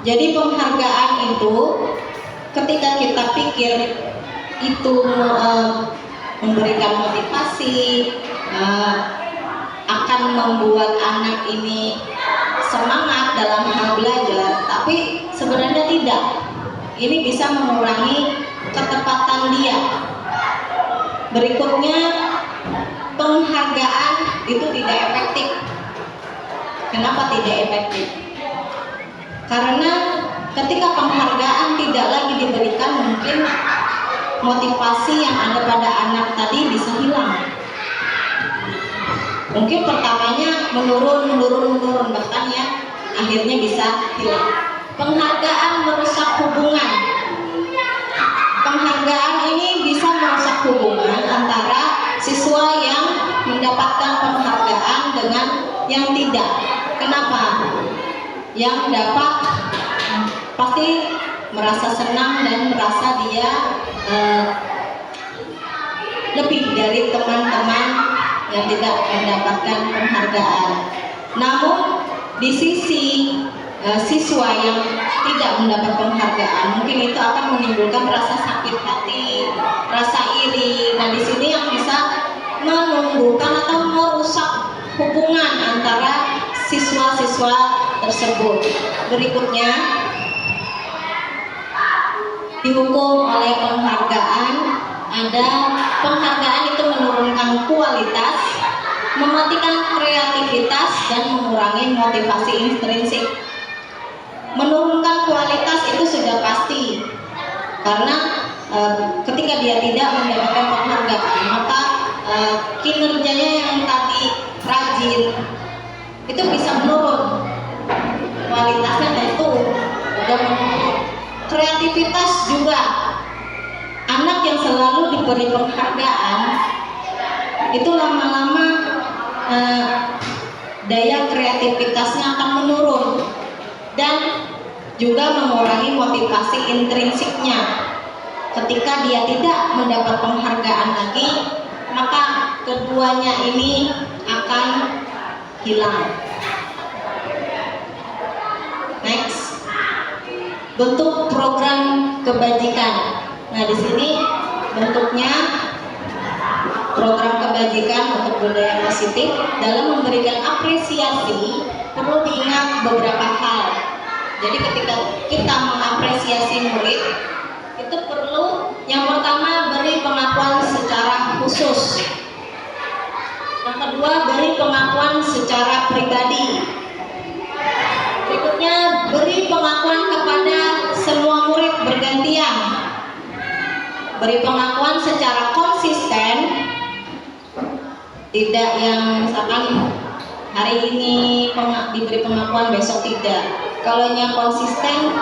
Jadi penghargaan itu ketika kita pikir itu memberikan motivasi, akan membuat anak ini semangat dalam hal belajar, tapi sebenarnya tidak. Ini bisa mengurangi ketepatan dia. Berikutnya, penghargaan itu tidak efektif. Kenapa tidak efektif? Karena ketika penghargaan tidak lagi diberikan, mungkin motivasi yang ada pada anak tadi bisa hilang. Mungkin pertamanya menurun, bahkan ya akhirnya bisa hilang. Penghargaan merusak hubungan. Penghargaan ini bisa merusak hubungan antara siswa yang mendapatkan penghargaan dengan yang tidak. Kenapa? Yang dapat pasti merasa senang dan merasa dia lebih dari teman-teman yang tidak mendapatkan penghargaan. Namun di sisi siswa yang tidak mendapat penghargaan, mungkin itu akan menimbulkan rasa sakit hati, rasa iri. Nah, di sini yang bisa menumbuhkan atau merusak hubungan antara siswa-siswa tersebut. Berikutnya, dihukum oleh penghargaan. Ada penghargaan itu menurunkan kualitas, mematikan kreativitas, dan mengurangi motivasi intrinsik. Menurunkan kualitas itu sudah pasti, karena ketika dia tidak mendapatkan penghargaan, maka kinerjanya yang tadi rajin itu bisa menurun, kualitasnya tentu udah menurun. Kreativitas juga, anak yang selalu diberi penghargaan itu lama-lama daya kreativitasnya akan menurun dan juga mengurangi motivasi intrinsiknya. Ketika dia tidak mendapat penghargaan lagi, maka keduanya ini akan hilang. Next, bentuk program kebajikan. Nah, di sini bentuknya program kebajikan untuk budaya positif. Dalam memberikan apresiasi perlu diingat beberapa hal. Jadi ketika kita mengapresiasi murid, itu perlu yang pertama beri pengakuan secara khusus. Yang kedua, beri pengakuan secara pribadi. Berikutnya, beri pengakuan kepada semua murid bergantian. Beri pengakuan secara konsisten, tidak yang misalkan hari ini diberi pengakuan, besok tidak. Kalau yang konsisten,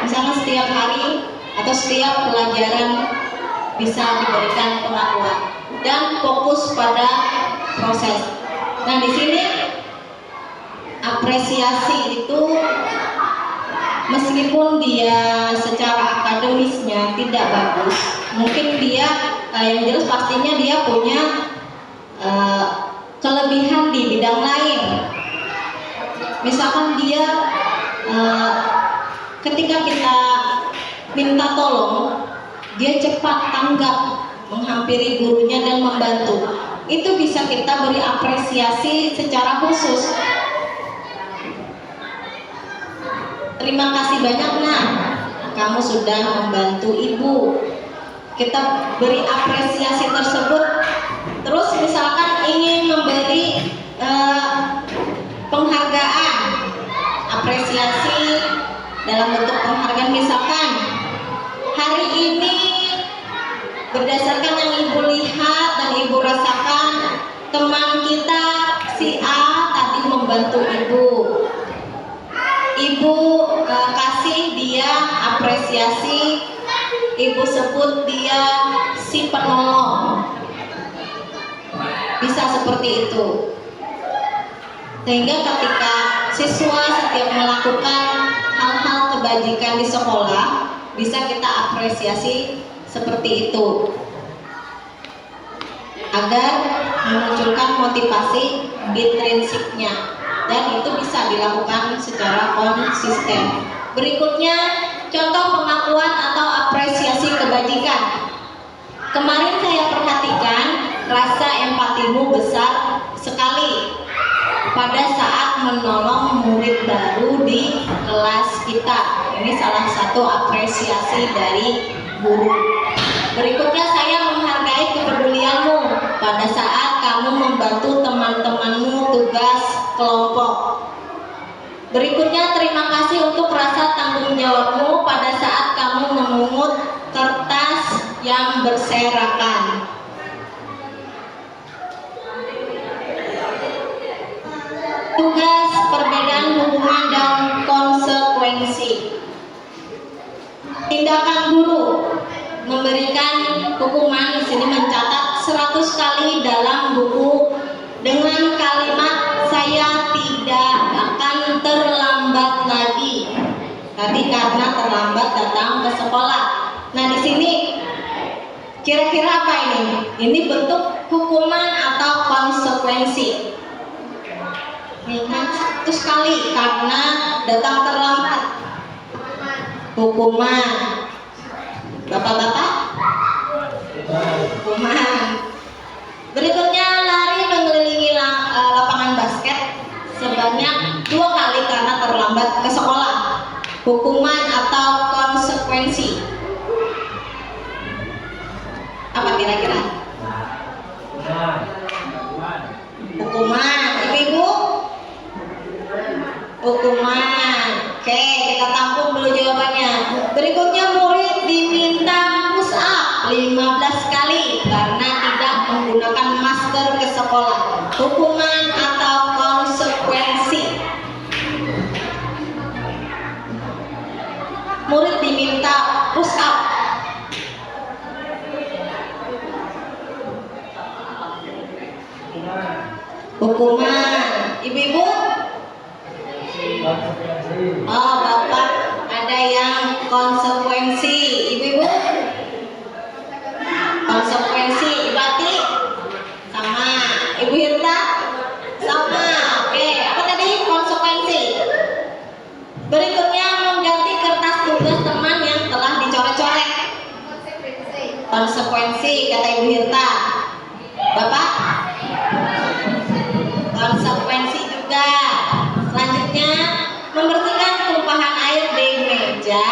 misalnya setiap hari atau setiap pelajaran bisa diberikan pengakuan dan fokus pada proses. Nah, di sini apresiasi itu meskipun dia secara akademisnya tidak bagus, mungkin dia yang jelas pastinya dia punya kelebihan di bidang lain. Misalkan dia ketika kita minta tolong, dia cepat tanggap, menghampiri gurunya dan membantu. Itu bisa kita beri apresiasi secara khusus. Terima kasih banyak nak, kamu sudah membantu ibu. Kita beri apresiasi tersebut. Terus misalkan ingin memberi penghargaan, apresiasi dalam bentuk penghargaan, misalkan hari ini berdasarkan yang ibu lihat dan ibu rasakan, teman kita si A tadi membantu ibu. Ibu kasih dia apresiasi, ibu sebut dia si penolong. Bisa seperti itu. Sehingga ketika siswa setiap melakukan hal-hal kebajikan di sekolah, bisa kita apresiasi seperti itu agar memunculkan motivasi intrinsiknya, dan itu bisa dilakukan secara konsisten. Berikutnya, contoh pengakuan atau apresiasi kebajikan. Kemarin saya perhatikan rasa empatimu besar sekali pada saat menolong murid baru di kelas kita. Ini salah satu apresiasi dari guru. Berikutnya, saya menghargai kepedulianmu pada saat kamu membantu teman-temanmu tugas kelompok. Berikutnya, terima kasih untuk rasa tanggung jawabmu pada saat kamu memungut kertas yang berserakan. Tugas perbedaan hubungan dan konsekuensi. Tindakan guru memberikan hukuman di sini mencatat 100 kali dalam buku dengan kalimat saya tidak akan terlambat lagi. Tadi karena terlambat datang ke sekolah. Nah, di sini kira-kira apa ini? Ini bentuk hukuman atau konsekuensi. Nih kan 100 kali karena datang terlambat. Hukuman. Bapak-bapak? Hukuman. Berikutnya, lari mengelilingi lapangan basket sebanyak 2 kali karena terlambat ke sekolah. Hukuman atau konsekuensi? Apa kira-kira? Hukuman. Ibu-ibu? Hukuman. Oke, kita tampung dulu jawabannya. Berikutnya, murid diminta push up 15 kali karena tidak menggunakan masker ke sekolah. Hukuman atau konsekuensi? Murid diminta push up. Hukuman. Ibu-ibu? Oh, Bapak ada yang konsekuensi. Ibu-ibu? Konsekuensi. Ibu Ati? Sama. Ibu Hirta? Sama. Oke, apa tadi konsekuensi? Berikutnya, mengganti kertas tugas teman yang telah dicoret-coret. Konsekuensi, kata Ibu Hirta. Bapak? Konsekuensi juga. Selanjutnya, membersihkan tumpahan air di meja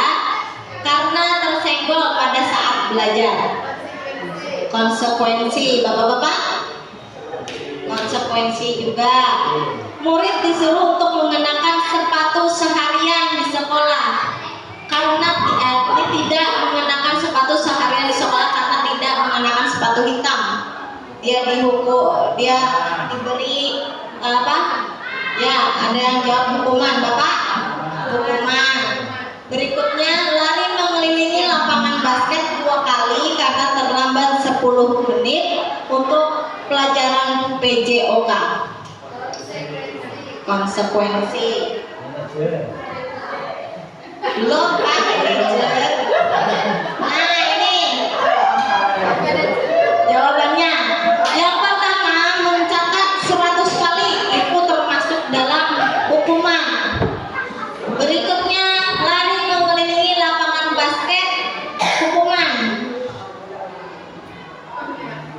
karena tersenggol pada saat belajar. Konsekuensi, bapak-bapak? Konsekuensi juga. Murid disuruh untuk mengenakan sepatu seharian di sekolah karena tidak mengenakan sepatu seharian di sekolah karena tidak mengenakan sepatu hitam. Dia dihukum, dia diberi apa? Ya, ada yang jawab hukuman, Bapak? Hukuman. Berikutnya, lari mengelilingi lapangan basket 2 kali karena terlambat 10 menit untuk pelajaran PJOK. Konsekuensi. Belum, Pak. Nah, ini jawabannya. Yang pertama, mencatat 100 kali itu termasuk dalam hukuman. Berikutnya, lari mengelilingi lapangan basket, hukuman.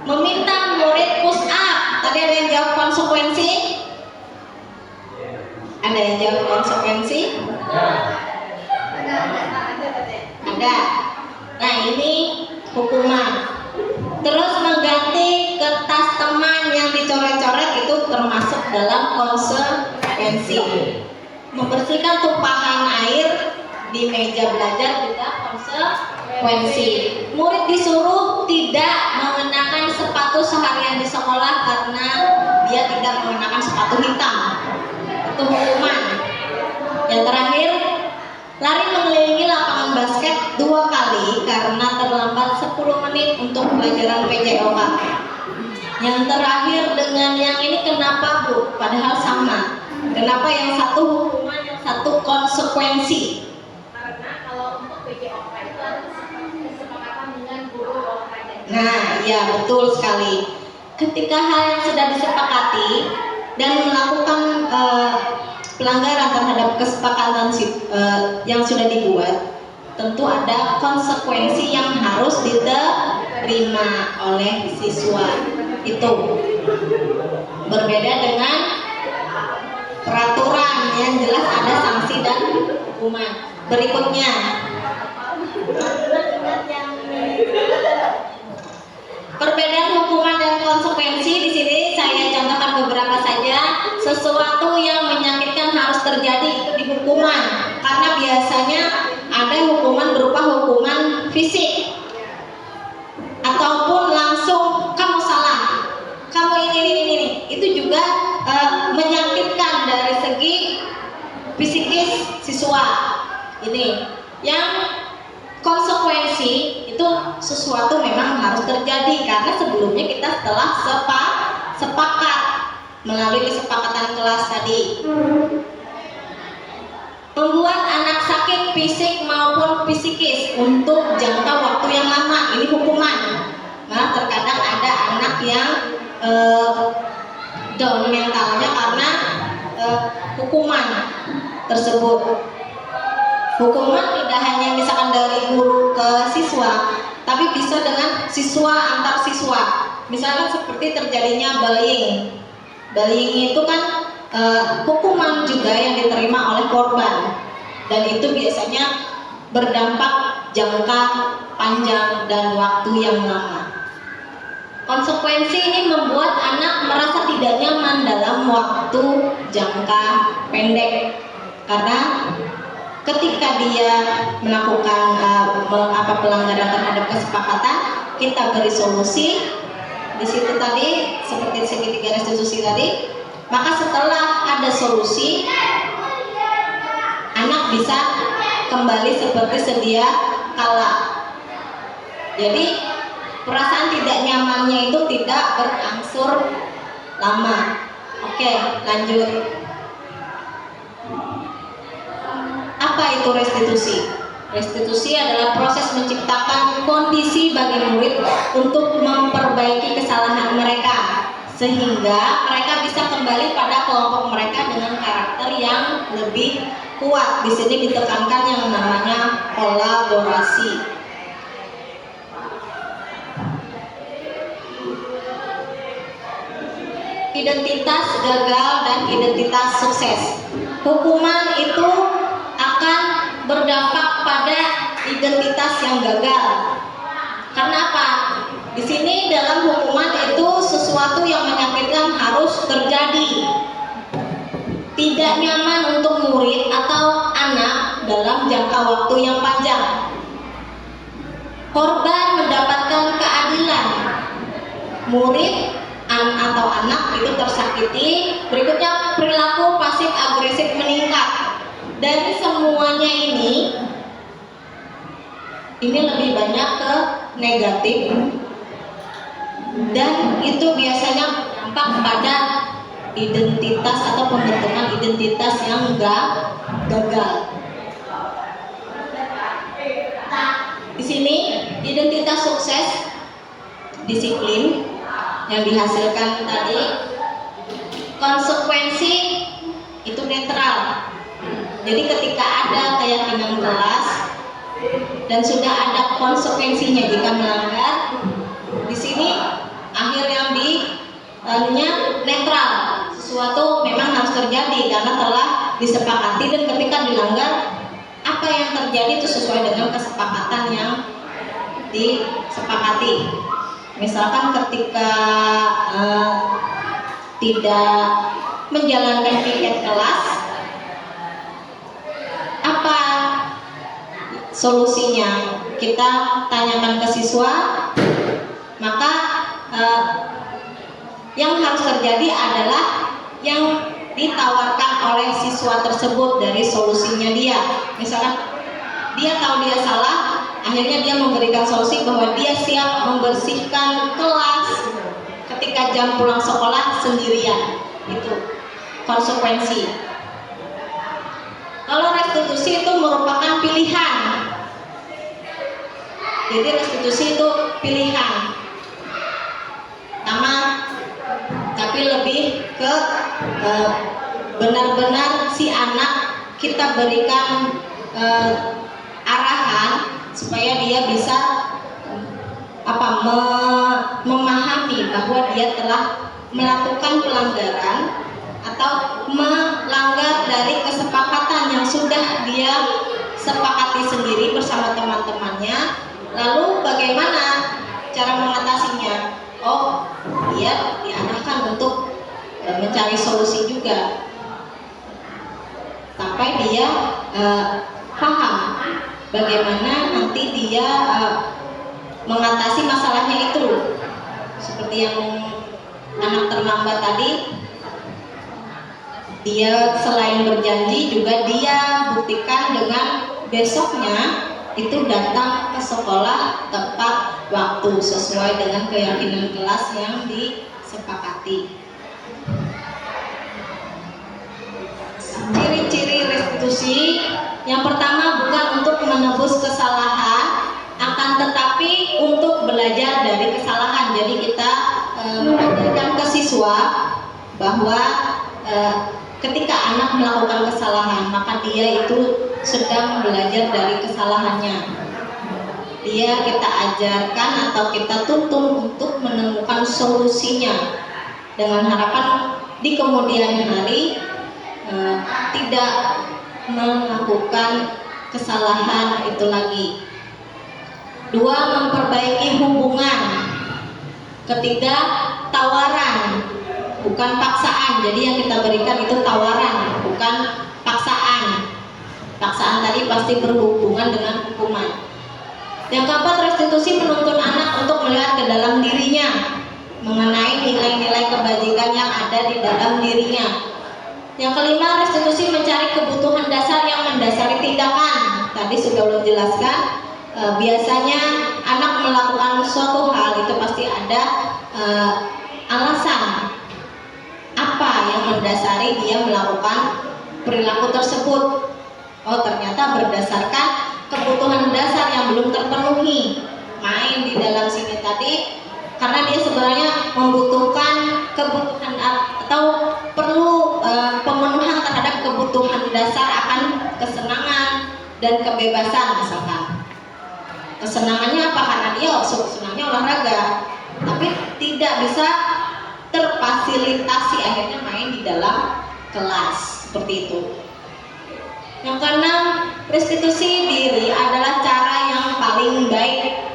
Meminta murid push up. Tadi ada yang jawab konsekuensi? Ada yang jawab konsekuensi? Ada. Nah, ini hukuman. Terus mengganti kertas teman yang dicoret-coret itu termasuk dalam konsekuensi. Membersihkan tumpahan air di meja belajar juga konsekuensi. Murid disuruh tidak mengenakan sepatu seharian di sekolah karena dia tidak mengenakan sepatu hitam. Itu hukuman. Yang terakhir, lari mengelilingi lapangan basket 2 kali karena terlambat 10 menit untuk pelajaran PJOK. Yang terakhir dengan yang ini kenapa, Bu? Padahal sama. Kenapa yang satu hukuman, yang satu konsekuensi? Karena kalau untuk PJOK itu ada kesepakatan dengan guru olahraga. Nah, ya betul sekali. Ketika hal yang sudah disepakati dan melakukan pelanggaran terhadap kesepakatan yang sudah dibuat, tentu ada konsekuensi yang harus diterima oleh siswa. Itu berbeda dengan peraturan yang jelas ada sanksi dan hukuman. Berikutnya, perbedaan hukuman dan konsekuensi. Di sini saya contohkan beberapa saja. Sesuatu yang menyakitkan harus terjadi hukuman, karena biasanya ada hukuman berupa hukuman fisik ataupun langsung kamu salah, kamu ini. Itu juga menyakitkan dari segi psikis siswa. Ini yang konsekuensi itu sesuatu memang harus terjadi, karena sebelumnya kita telah sepakat melalui kesepakatan kelas tadi. Membuat anak sakit fisik maupun psikis untuk jangka waktu yang lama, ini hukuman. Nah, terkadang ada anak yang down mentalnya karena hukuman tersebut. Hukuman tidak hanya misalkan dari guru ke siswa, tapi bisa dengan siswa antar siswa. Misalkan seperti terjadinya bullying. Bullying itu kan hukuman juga yang diterima oleh korban, dan itu biasanya berdampak jangka panjang dan waktu yang lama. Konsekuensi ini membuat anak merasa tidak nyaman dalam waktu jangka pendek, karena ketika dia melakukan pelanggaran terhadap kesepakatan, kita beri solusi di situ tadi seperti segitiga restitusi tadi. Maka setelah ada solusi, anak bisa kembali seperti sedia kala. Jadi perasaan tidak nyamannya itu tidak berangsur lama. Oke, lanjut. Apa itu restitusi? Restitusi adalah proses menciptakan kondisi bagi murid untuk memperbaiki kesalahan mereka, sehingga mereka bisa kembali pada kelompok mereka dengan karakter yang lebih kuat. Di sini ditekankan yang namanya kolaborasi. Identitas gagal dan identitas sukses. Hukuman itu akan berdampak pada identitas yang gagal. Karena apa? Di sini dalam hukuman itu sesuatu yang menyakitkan harus terjadi. Tidak nyaman untuk murid atau anak dalam jangka waktu yang panjang. Korban mendapatkan keadilan. Murid atau anak itu tersakiti. Berikutnya perilaku pasif agresif meningkat. Dari semuanya ini lebih banyak ke negatif, dan itu biasanya berdampak pada identitas atau pembentukan identitas yang gagal. Di sini identitas sukses, disiplin yang dihasilkan tadi, konsekuensi itu netral. Jadi ketika ada keyakinan kelas dan sudah ada konsekuensinya jika melanggar, di sini akhir yang netral. Sesuatu memang harus terjadi karena telah disepakati, dan ketika dilanggar, apa yang terjadi itu sesuai dengan kesepakatan yang disepakati. Misalkan ketika tidak menjalankan piket kelas, apa solusinya? Kita tanyakan ke siswa, maka yang harus terjadi adalah yang ditawarkan oleh siswa tersebut dari solusinya dia. Misalkan dia tahu dia salah, akhirnya dia memberikan solusi bahwa dia siap membersihkan kelas ketika jam pulang sekolah sendirian. Itu konsekuensi. Kalau restitusi itu merupakan pilihan. Jadi restitusi itu pilihan. Tapi lebih ke benar-benar si anak kita berikan arahan supaya dia bisa memahami bahwa dia telah melakukan pelanggaran atau melanggar dari kesepakatan yang sudah dia sepakati sendiri bersama teman-temannya. Lalu bagaimana cara mengatasinya? Oh, dia diarahkan untuk mencari solusi juga sampai dia paham bagaimana nanti dia mengatasi masalahnya itu. Seperti yang anak terlambat tadi, dia selain berjanji juga dia buktikan dengan besoknya itu datang ke sekolah tepat waktu sesuai dengan keyakinan kelas yang disepakati. Ciri-ciri restitusi yang pertama bukan untuk menebus kesalahan, akan tetapi untuk belajar dari kesalahan. Jadi kita mengajarkan ke siswa bahwa ketika anak melakukan kesalahan, maka dia itu sedang belajar dari kesalahannya. Dia kita ajarkan atau kita tuntun untuk menemukan solusinya dengan harapan di kemudian hari tidak melakukan kesalahan itu lagi. 2. Memperbaiki hubungan. Ketiga, tawaran, bukan paksaan. Jadi yang kita berikan itu tawaran, bukan paksaan. Paksaan tadi pasti berhubungan dengan hukuman. Yang keempat, restitusi menuntun anak untuk melihat ke dalam dirinya, mengenai nilai-nilai kebajikan yang ada di dalam dirinya. Yang kelima, restitusi mencari kebutuhan dasar yang mendasari tindakan. Tadi sudah belum jelaskan, biasanya anak melakukan suatu hal itu pasti ada alasan apa yang mendasari dia melakukan perilaku tersebut. Oh, ternyata berdasarkan kebutuhan dasar yang belum terpenuhi. Main di dalam sini tadi karena dia sebenarnya membutuhkan kebutuhan atau perlu pemenuhan terhadap kebutuhan dasar akan kesenangan dan kebebasan misalkan. Kesenangannya apa? Karena dia senangnya olahraga, tapi tidak bisa terfasilitasi, akhirnya main di dalam kelas seperti itu. Yang keenam, restitusi diri adalah cara yang paling baik.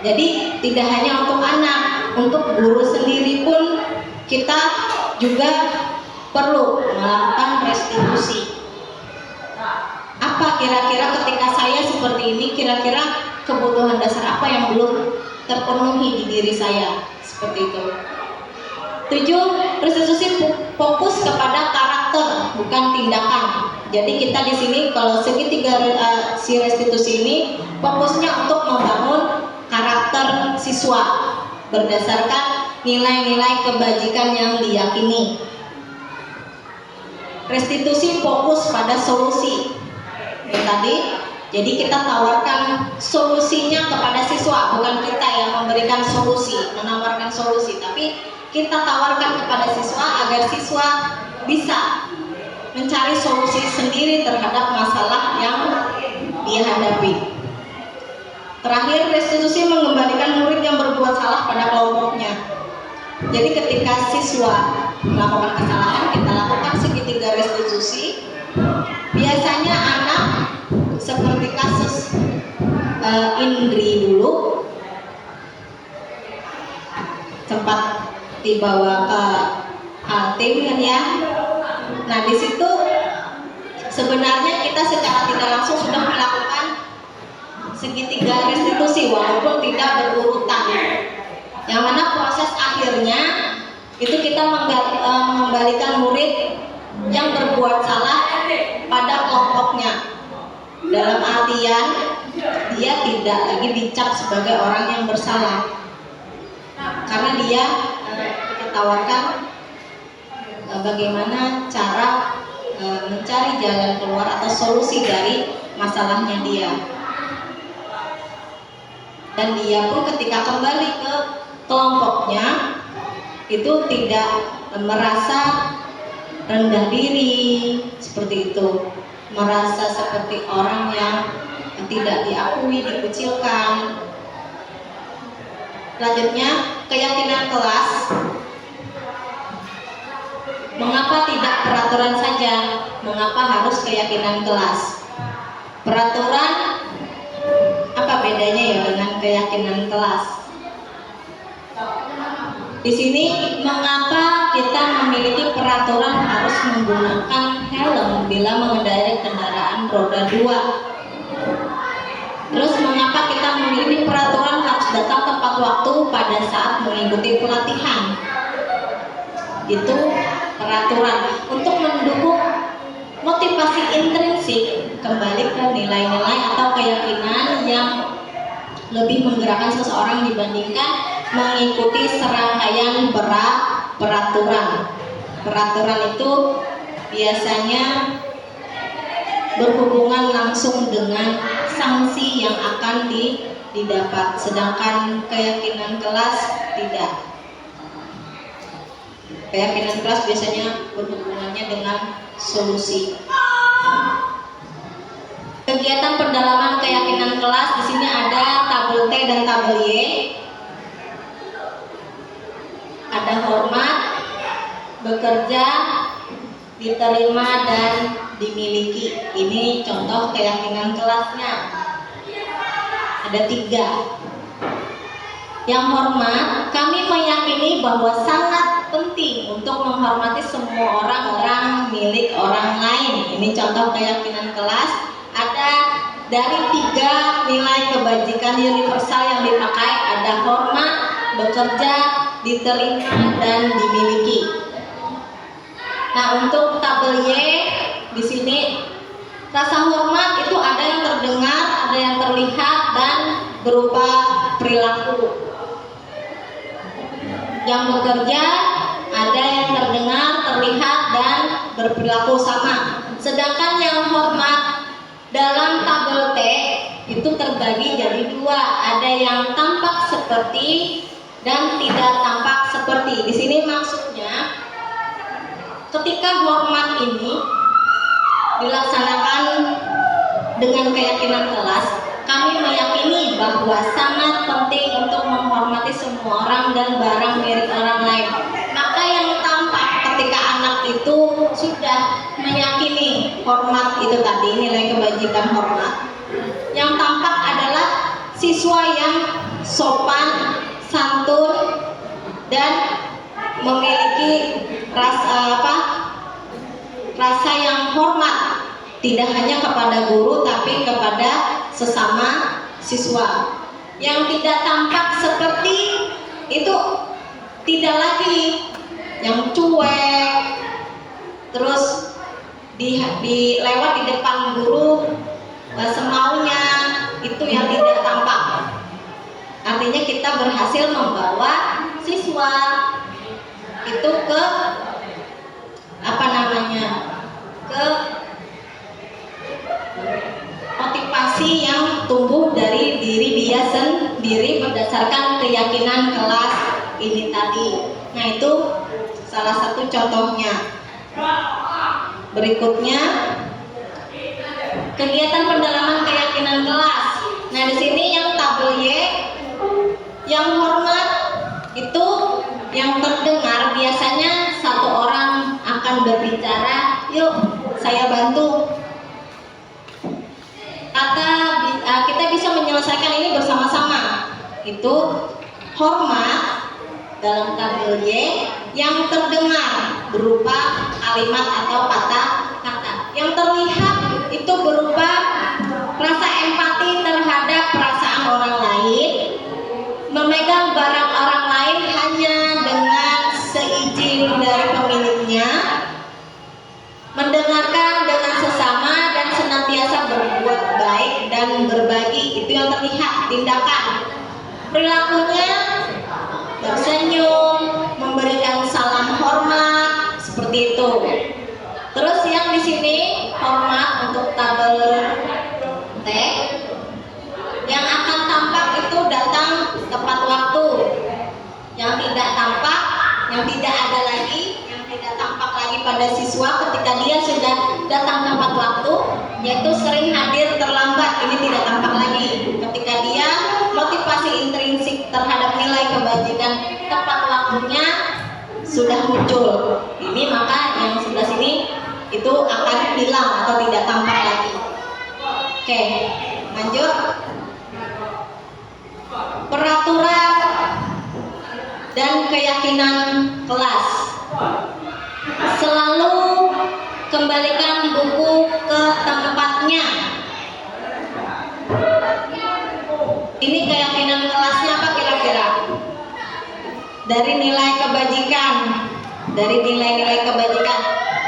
Jadi tidak hanya untuk anak, untuk guru sendiri pun kita juga perlu melakukan restitusi. Apa kira-kira ketika saya seperti ini, kira-kira kebutuhan dasar apa yang belum terpenuhi di diri saya, seperti itu. 7. Restitusi fokus kepada karakter, bukan tindakan. Jadi kita di sini kalau segitiga si restitusi ini fokusnya untuk membangun karakter siswa berdasarkan nilai-nilai kebajikan yang diyakini. Restitusi fokus pada solusi. Tadi, jadi kita tawarkan solusinya kepada siswa, bukan kita yang memberikan solusi, menawarkan solusi, tapi kita tawarkan kepada siswa agar siswa bisa mencari solusi sendiri terhadap masalah yang dia hadapi. Terakhir, restitusi mengembalikan murid yang berbuat salah pada kelompoknya. Jadi ketika siswa melakukan kesalahan, kita lakukan segitiga restitusi. Biasanya anak seperti kasus Indri dulu sempat dibawa ke Altim kan ya. Nah di situ sebenarnya kita secara tidak langsung sudah melakukan segitiga restitusi walaupun tidak berurutan. Yang mana proses akhirnya itu kita mengembalikan murid yang berbuat salah pada kelompoknya. Dalam artian dia tidak lagi dicap sebagai orang yang bersalah, karena dia kita tawarkan bagaimana cara mencari jalan keluar atau solusi dari masalahnya dia. Dan dia pun ketika kembali ke kelompoknya itu tidak merasa rendah diri seperti itu, merasa seperti orang yang tidak diakui, dikucilkan. Selanjutnya, keyakinan kelas. Mengapa tidak peraturan saja? Mengapa harus keyakinan kelas? Peraturan apa bedanya ya dengan keyakinan kelas? Di sini mengapa kita memiliki peraturan harus menggunakan helm bila mengendarai kendaraan roda 2. Terus mengapa kita memiliki peraturan harus datang tepat waktu pada saat mengikuti pelatihan? Itu peraturan untuk mendukung motivasi intrinsik, kembali ke nilai-nilai atau keyakinan yang lebih menggerakkan seseorang dibandingkan mengikuti serangkaian peraturan. Peraturan itu biasanya berhubungan langsung dengan sanksi yang akan didapat, sedangkan keyakinan kelas tidak. Keyakinan kelas biasanya berhubungannya dengan solusi. Kegiatan pendalaman keyakinan kelas di sini ada tabel T dan tabel Y. Ada hormat, bekerja, diterima dan dimiliki. Ini contoh keyakinan kelasnya. Ada 3. Yang hormat, kami meyakini bahwa sangat penting untuk menghormati semua orang milik orang lain. Ini contoh keyakinan kelas. Ada dari 3 nilai kebajikan universal yang dipakai, ada hormat, bekerja, diterima dan dimiliki. Nah, untuk tabel Y di sini rasa hormat itu ada yang terdengar, ada yang terlihat dan berupa perilaku. Yang bekerja ada yang terdengar, terlihat dan berperilaku sama. Sedangkan yang hormat dalam tabel T itu terbagi jadi 2. Ada yang tampak seperti dan tidak tampak seperti. Di sini maksudnya ketika hormat ini dilaksanakan dengan keyakinan kelas, kami meyakini bahwa sangat penting untuk menghormati semua orang dan barang milik orang lain. Maka yang tampak ketika anak itu sudah meyakini hormat itu tadi, nilai kebajikan hormat. Yang tampak adalah siswa yang sopan, santun, dan memiliki rasa yang hormat, tidak hanya kepada guru tapi kepada sesama siswa. Yang tidak tampak seperti itu tidak lagi yang cuek, terus lewat di depan guru semaunya, itu yang tidak tampak. Artinya kita berhasil membawa siswa itu ke ke motivasi yang tumbuh dari diri dia sendiri berdasarkan keyakinan kelas ini tadi. Nah, itu salah satu contohnya. Berikutnya kegiatan pendalaman keyakinan kelas. Nah, di sini yang tabel Y, yang hormat itu yang terdengar biasanya satu orang akan berbicara, yuk saya bantu. Kita bisa menyelesaikan ini bersama-sama. Itu hormat dalam tabel Y yang terdengar berupa kalimat atau kata-kata. Yang terlihat itu berupa rasa empati terhadap perasaan orang lain, memegang barang orang lain hanya dengan seizin dari pemiliknya, mendengarkan dengan sesama dan senantiasa berbuat baik dan berbagi. Itu yang terlihat, tindakan. Perilakunya tersenyum, memberikan salam hormat, seperti itu. Terus yang di sini hormat untuk tabel T, yang akan tampak itu datang tepat waktu. Yang tidak tampak, yang tidak ada lagi, yang tidak tampak lagi pada siswa ketika dia sudah datang tepat waktu, yaitu sering hadir terlambat. Ini tidak tampak lagi. Ketika dia motivasi intrinsik terhadap nilai kebajikan tepat waktunya sudah muncul. Ini maka yang sebelah sini itu akan hilang atau tidak tampak lagi. Oke, lanjut. Peraturan dan keyakinan kelas. Selalu buku ke tempatnya. Ini keyakinan kelasnya apa kira-kira? Dari nilai kebajikan. Dari nilai-nilai kebajikan.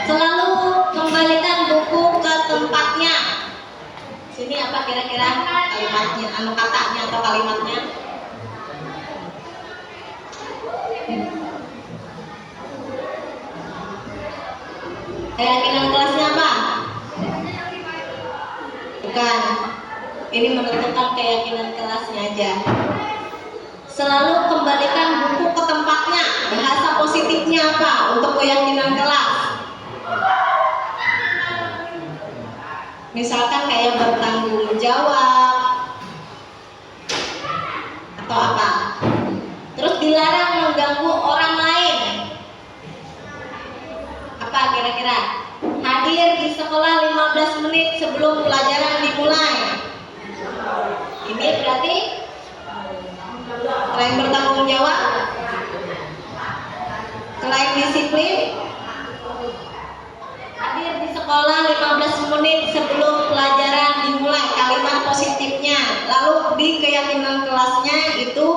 Selalu kembalikan buku ke tempatnya. Sini apa kira-kira kalimatnya, katanya atau kalimatnya? Keyakinan kelasnya apa? Bukan. Ini menentukan keyakinan kelasnya aja. Selalu kembalikan buku ke tempatnya. Bahasa positifnya apa untuk keyakinan kelas? Misalkan kayak bertanggung jawab atau apa. Terus dilarang mengganggu orang lain. Apa kira-kira? Hadir di sekolah 15 menit sebelum pelajaran dimulai. Ini berarti selain bertanggung jawab, selain disiplin, hadir di sekolah 15 menit sebelum pelajaran dimulai, kalimat positifnya. Lalu di keyakinan kelasnya itu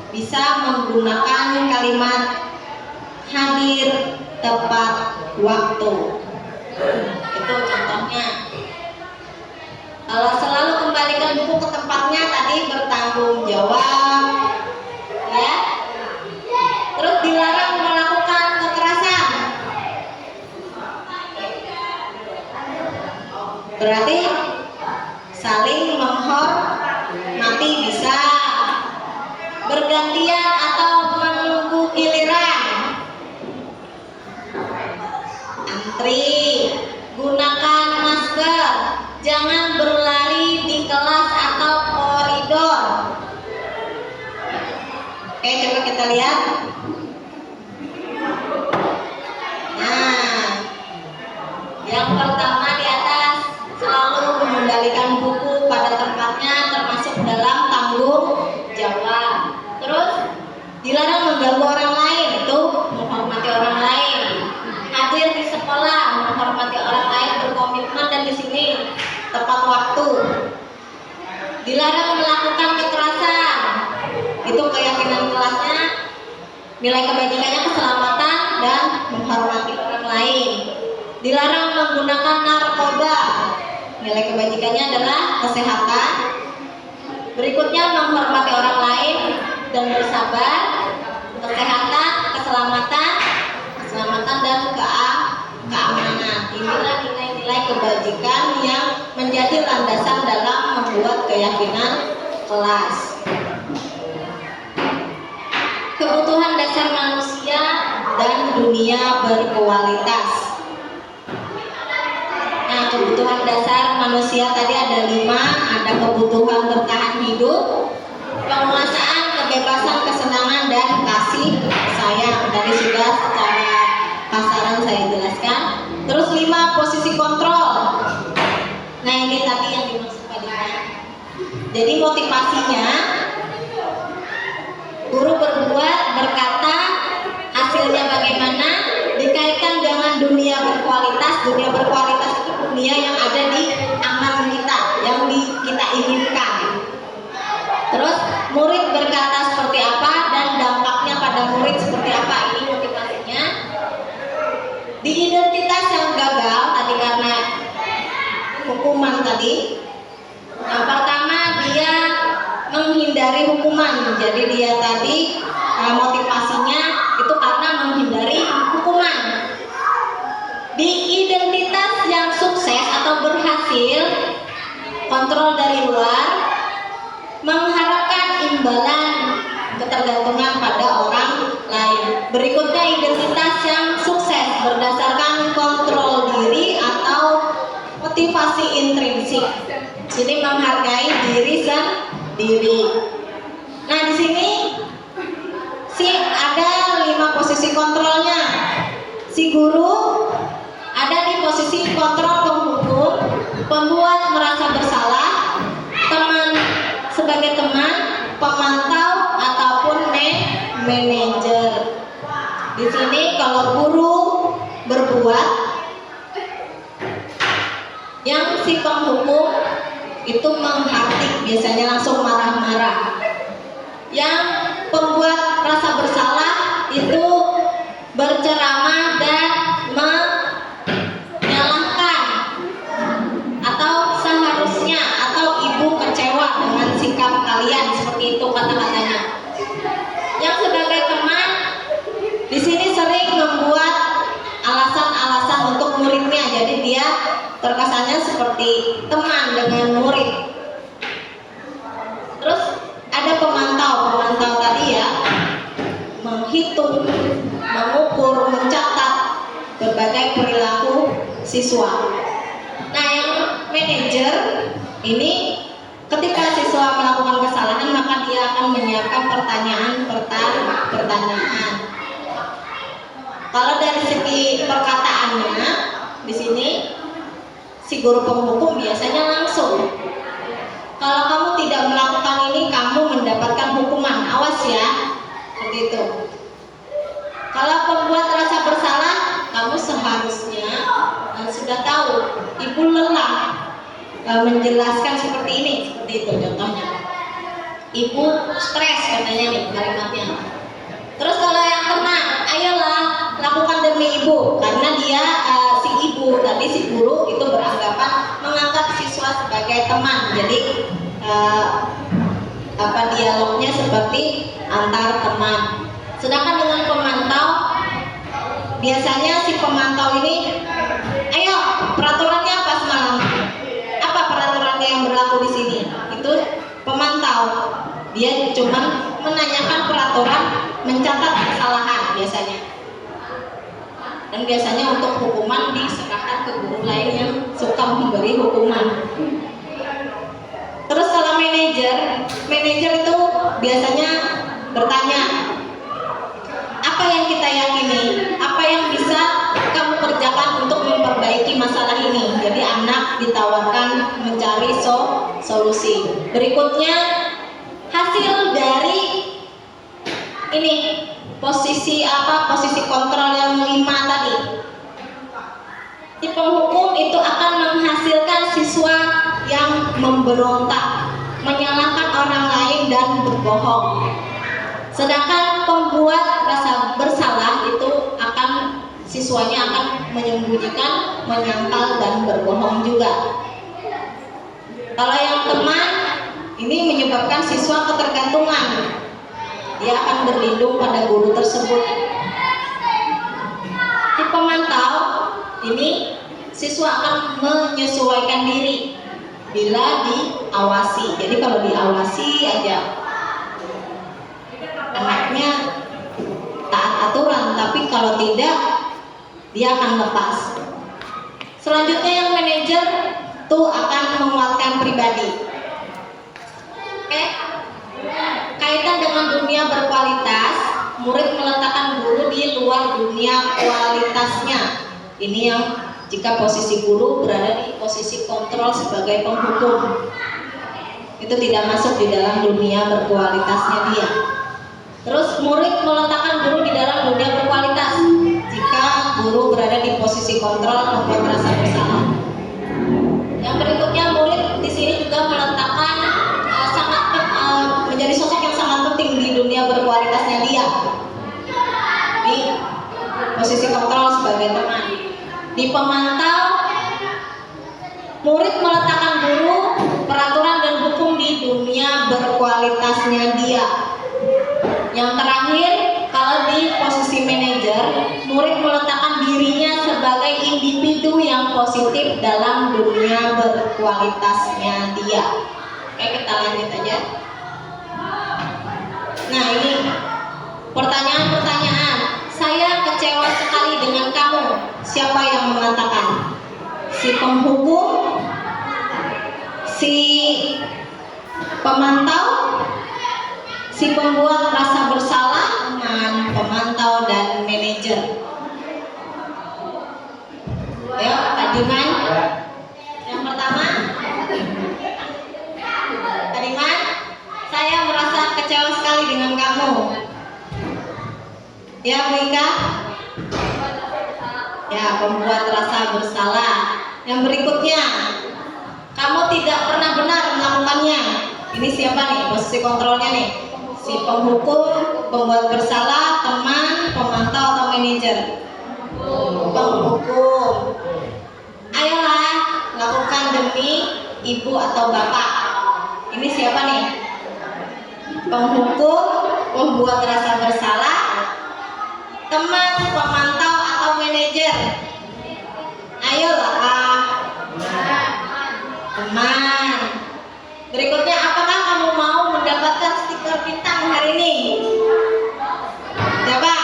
bisa menggunakan kalimat hadir tepat waktu. Itu contohnya. Kalau selalu kembalikan buku ke tempatnya, tadi bertanggung jawab, ya. Terus dilarang melakukan kekerasan. Berarti saling menghormati bisa, bergantian atau menunggu giliran, antri, gunakan masker, jangan berlari di kelas atau koridor. Oke, coba kita lihat. Nah, yang pertama di atas, selalu mengendalikan buku pada tempatnya termasuk dalam tanggung jawab. Terus dilarang mengganggu orang lain, itu menghormati orang lain. Hadir di sekolah, menghormati orang lain, berkomitmen, dan di sini tepat waktu. Dilarang melakukan kekerasan, itu keyakinan kelasnya. Nilai kebajikannya keselamatan dan menghormati orang lain. Dilarang menggunakan narkoba, nilai kebajikannya adalah kesehatan. Berikutnya menghormati orang lain dan bersabar, kesehatan, keselamatan dan keamanan. Inilah nilai-nilai kebajikan yang menjadi landasan dalam membuat keyakinan kelas. Kebutuhan dasar manusia dan dunia berkualitas. Nah, kebutuhan dasar manusia tadi ada 5. Ada kebutuhan bertahan hidup, penguasaan, kebebasan, kesenangan, dan kasih sayang. Tadi sudah secara pasaran saya jelaskan. Terus 5 posisi kontrol. Nah, ini tadi yang dimaksud padikan. Jadi motivasinya, guru berbuat, berkata, hasilnya bagaimana, dikaitkan dengan dunia berkualitas. Dunia berkualitas itu dunia yang ada di angan kita, yang kita inginkan. Terus murid berkata seperti apa dan dampaknya pada murid seperti apa, ini motivasinya. Di identitas yang gagal tadi karena hukuman tadi, yang pertama dia menghindari hukuman. Jadi dia tadi motivasinya itu karena menghindari hukuman. Di identitas yang sukses atau berhasil, kontrol dari luar, mengharapkan imbalan, ketergantungan pada orang lain. Berikutnya identitas yang sukses berdasarkan kontrol diri atau motivasi intrinsik. Jadi menghargai diri sendiri. Nah, di sini ada 5 posisi kontrolnya. Si guru ada di posisi kontrol penghukum, pembuat merasa bersalah, teman sebagai teman, pemantau ataupun manajer. Di sini kalau guru berbuat, si penghukum itu menghardik, biasanya langsung marah-marah. Yang pembuat rasa bersalah itu berceramah dan menyalahkan, atau seharusnya, atau ibu kecewa dengan sikap kalian, seperti itu kata-katanya. Yang sebagai teman di sini sering membuat alasan-alasan untuk muridnya, jadi dia terkesannya seperti teman dengan murid. Terus ada pemantau tadi ya, menghitung, mengukur, mencatat berbagai perilaku siswa. Nah, yang manajer ini ketika siswa melakukan kesalahan, maka dia akan menyiapkan pertanyaan. Kalau dari segi perkataannya, di sini si guru penghukum biasanya langsung, kalau kamu tidak melakukan ini, kamu mendapatkan hukuman, awas ya, seperti itu. Kalau pembuat rasa bersalah, kamu seharusnya sudah tahu, ibu lelah menjelaskan seperti ini, seperti itu contohnya. Ibu stres katanya nih kalimatnya. Terus kalau yang kena, ayolah lakukan demi ibu, karena dia si ibu tadi, si guru itu beranggapan menganggap siswa sebagai teman, jadi dialognya seperti antar teman. Sedangkan dengan pemantau, biasanya si pemantau ini, ayo peraturannya apa semalam? Apa peraturannya yang berlaku di sini? Itu pemantau. Dia cuma menanyakan peraturan, mencatat kesalahan biasanya. Dan biasanya untuk hukuman diserahkan ke guru lain yang suka memberi hukuman. Terus kalau manajer itu biasanya bertanya, apa yang kita yakini? Apa yang bisa kamu kerjakan untuk memperbaiki masalah ini? Jadi anak ditawarkan mencari solusi. Berikutnya, hasil dari ini posisi kontrol yang 5 tadi. Si penghukum itu akan menghasilkan siswa yang memberontak, menyalahkan orang lain dan berbohong. Sedangkan pembuat rasa bersalah itu siswanya akan menyembunyikan, menyangkal dan berbohong juga. Kalau yang teman ini menyebabkan siswa ketergantungan. Dia akan berlindung pada guru tersebut. Si pemantau ini siswa akan menyesuaikan diri bila diawasi. Jadi kalau diawasi aja anaknya taat aturan, tapi kalau tidak dia akan lepas. Selanjutnya yang manajer tuh akan menguatkan pribadi. Kaitan dengan dunia berkualitas, murid meletakkan guru di luar dunia kualitasnya. Ini yang jika posisi guru berada di posisi kontrol sebagai penghukum, itu tidak masuk di dalam dunia berkualitasnya dia. Terus murid meletakkan guru di dalam dunia berkualitas jika guru berada di posisi kontrol membuat rasa bersalah. Yang berikutnya, murid di sini juga meletakkan menjadi sosok yang sangat penting di dunia berkualitasnya dia, di posisi kontrol sebagai teman. Di pemantau, murid meletakkan guru, peraturan dan hukum di dunia berkualitasnya dia. Yang terakhir, kalau di posisi manajer, murid meletakkan dirinya sebagai individu yang positif dalam dunia berkualitasnya dia. Oke, kita lanjut aja. Nah, ini pertanyaan-pertanyaan. Saya kecewa sekali dengan kamu. Siapa yang mengatakan? Si penghukum, si pemantau, si pembuat rasa bersalah, teman, pemantau, dan manajer. Ayo, Kak Diman. Yang pertama, Kak Diman, saya merasa kecewa sekali dengan kamu. Ya, Bu Ika? Ya, pembuat rasa bersalah. Yang berikutnya, kamu tidak pernah benar melakukannya. Ini siapa nih posisi kontrolnya nih? Si penghukum, pembuat bersalah, teman, pemantau atau manajer? Penghukum. Ayolah, lakukan demi ibu atau bapak. Ini siapa nih? Penghukum, pembuat rasa bersalah, teman, pemantau atau manajer? Ayolah, teman. Berikutnya, apakah kamu mau mendapatkan stiker bintang hari ini? Coba.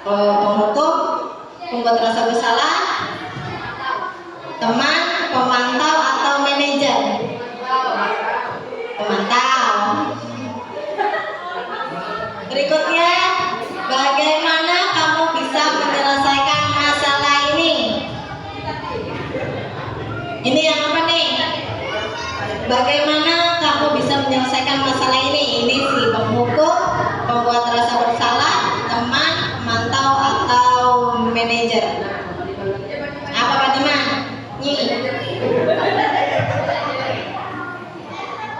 Penghukum, pembuat rasa bersalah, teman, pemantau atau manajer? Pemantau. Berikutnya, bagaimana kamu bisa menyelesaikan masalah ini? Ini yang apa nih? Bagaimana kamu bisa menyelesaikan masalah ini? Ini si penghukum, pembuat rasa bersalah, teman, pemantau atau manajer? Apa Pak Diman? Nih.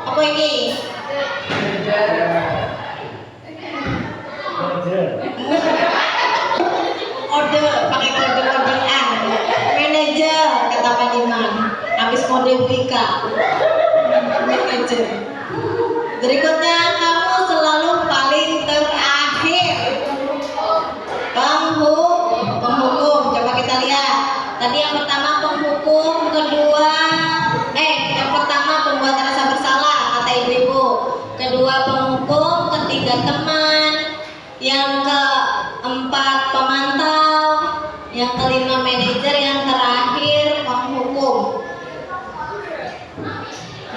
Apa ini? Kode, pakai kode-kodean. Manajer, kata Pak Diman. Habis kode Wika. Manajer. Berikutnya, kamu selalu paling terakhir. Penghukum. Coba kita lihat. Tadi yang pertama penghukum, yang pertama pembuat rasa bersalah, kata ibu-ibu. Kedua penghukum, ketiga teman, yang keempat pemantau, yang kelima manajer, yang terakhir penghukum.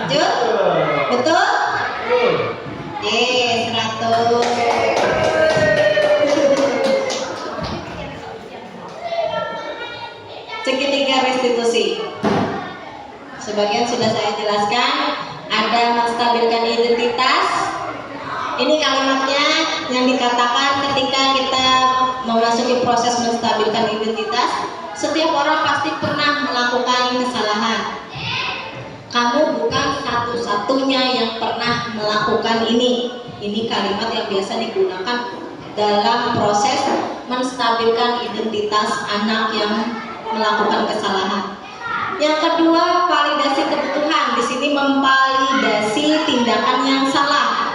Lanjut? Betul? Yes, 100. Segitiga restitusi. Sebagian sudah saya jelaskan. Ada menstabilkan identitas. Ini kalimatnya yang dikatakan ketika kita memasuki proses menstabilkan identitas. Setiap orang pasti pernah melakukan kesalahan. Kamu bukan satu-satunya yang pernah melakukan ini. Ini kalimat yang biasa digunakan dalam proses menstabilkan identitas anak yang melakukan kesalahan. Yang kedua, validasi kebutuhan. Di sini memvalidasi tindakan yang salah.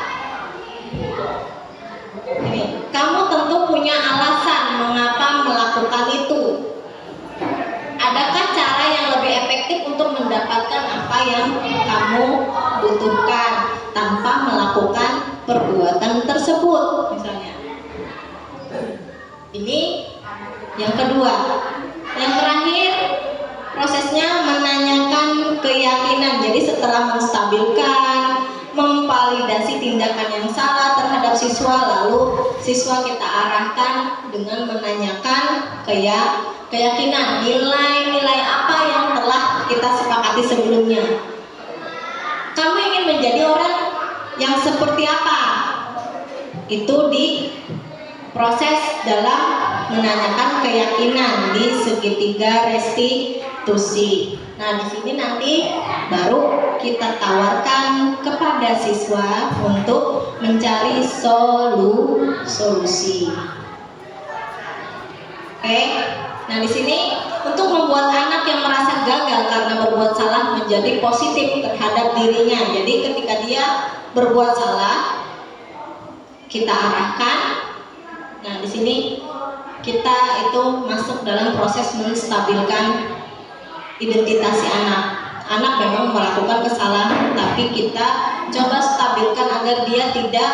Ini, kamu tentu punya alasan mengapa melakukan itu. Adakah cara yang lebih efektif untuk mendapatkan apa yang kamu butuhkan tanpa melakukan perbuatan tersebut, misalnya? Ini yang kedua. Yang terakhir, prosesnya menanyakan keyakinan. Jadi setelah menstabilkan, memvalidasi tindakan yang salah terhadap siswa, lalu siswa kita arahkan dengan menanyakan keyakinan, nilai-nilai apa yang telah kita sepakati sebelumnya. Kamu ingin menjadi orang yang seperti apa? Itu di proses dalam menanyakan keyakinan di segitiga restitusi. Nah, di sini nanti baru kita tawarkan kepada siswa untuk mencari solusi. Oke. Nah, di sini untuk membuat anak yang merasa gagal karena berbuat salah menjadi positif terhadap dirinya. Jadi ketika dia berbuat salah, kita arahkan. Nah, di sini kita itu masuk dalam proses menstabilkan identitas si anak. Anak memang melakukan kesalahan, tapi kita coba stabilkan agar dia tidak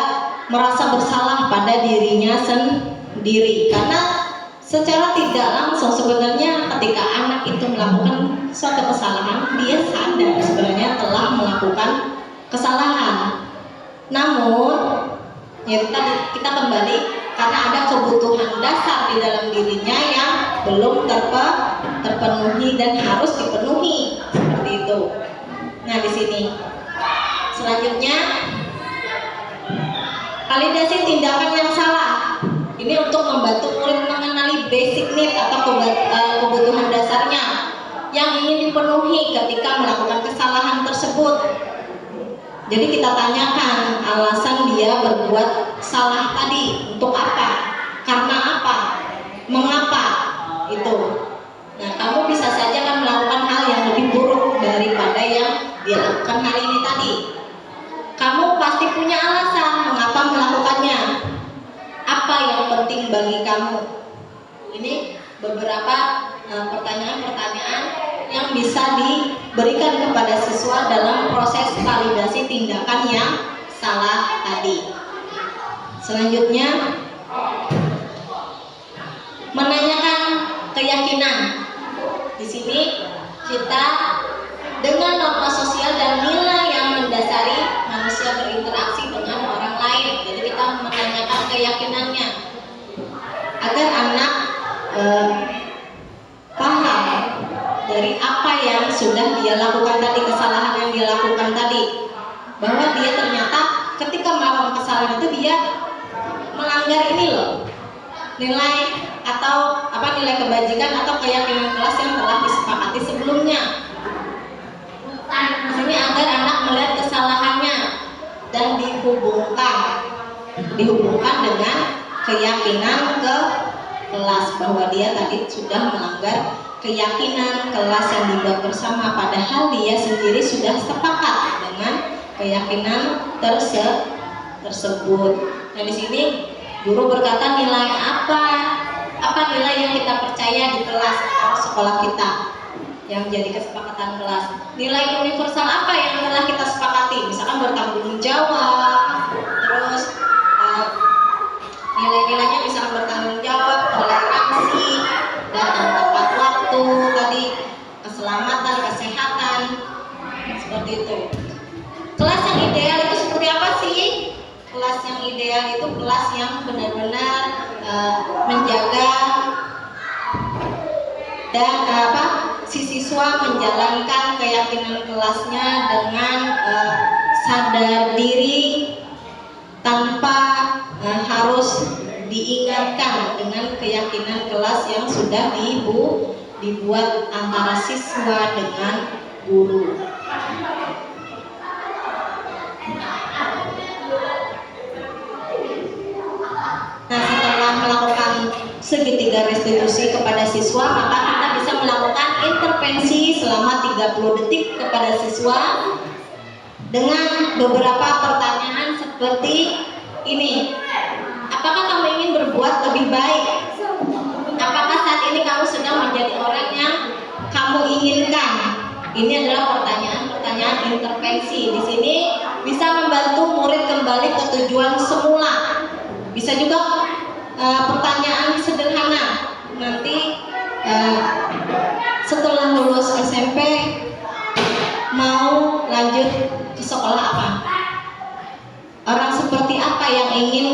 merasa bersalah pada dirinya sendiri. Karena secara tidak langsung sebenarnya ketika anak itu melakukan suatu kesalahan, dia sadar sebenarnya telah melakukan kesalahan. Namun, ya kita kembali karena ada kebutuhan dasar di dalam dirinya yang belum terpenuhi dan harus dipenuhi, seperti itu. Nah, di sini selanjutnya validasi tindakan yang salah. Ini untuk membantu murid mengenali basic need atau kebutuhan dasarnya. yang ingin dipenuhi ketika melakukan kesalahan tersebut. Jadi kita tanyakan alasan dia berbuat salah tadi untuk apa, karena apa, mengapa itu. Nah, kamu bisa saja kan melakukan hal yang lebih buruk daripada yang dia lakukan hari ini tadi. Kamu pasti punya alasan mengapa melakukannya. Apa yang penting bagi kamu? Ini beberapa pertanyaan-pertanyaan yang bisa diberikan kepada siswa dalam proses validasi tindakan yang salah tadi. Selanjutnya, menanyakan keyakinan. Di sini kita dengan norma sosial dan nilai yang mendasari manusia berinteraksi dengan orang lain. Jadi kita menanyakan keyakinannya agar anak paham dari apa yang sudah dia lakukan tadi, kesalahan yang dia lakukan tadi, bahwa dia ternyata ketika melakukan kesalahan itu dia melanggar ini loh, nilai atau nilai kebajikan atau keyakinan kelas yang telah disepakati sebelumnya. Ini agar anak melihat kesalahannya dan dihubungkan dengan keyakinan ke kelas, bahwa dia tadi sudah melanggar keyakinan kelas yang dibuat bersama, padahal dia sendiri sudah sepakat dengan keyakinan tersebut. Nah, di sini guru berkata nilai apa nilai yang kita percaya di kelas atau sekolah kita yang jadi kesepakatan kelas. Nilai universal apa yang telah kita sepakati? Misalkan bertanggung jawab, terus nilai-nilainya misalkan bertanggung jawab, toleransi, datang tepat waktu, tadi keselamatan, kesehatan, seperti itu. Kelas yang ideal itu seperti apa sih? Kelas yang ideal itu kelas yang benar-benar menjaga dan si siswa menjalankan keyakinan kelasnya dengan sadar diri tanpa harus diingatkan dengan keyakinan kelas yang sudah dibuat antara siswa dengan guru. Nah, setelah melakukan segitiga restitusi kepada siswa, maka kita bisa melakukan intervensi selama 30 detik kepada siswa dengan beberapa pertanyaan seperti ini. Apakah kamu ingin berbuat lebih baik? Apakah saat ini kamu sedang menjadi orang yang kamu inginkan? Ini adalah pertanyaan-pertanyaan intervensi. Di sini bisa membantu murid kembali ke tujuan semula. Bisa juga pertanyaan sederhana. Nanti setelah lulus SMP mau lanjut ke sekolah apa? Orang seperti apa yang ingin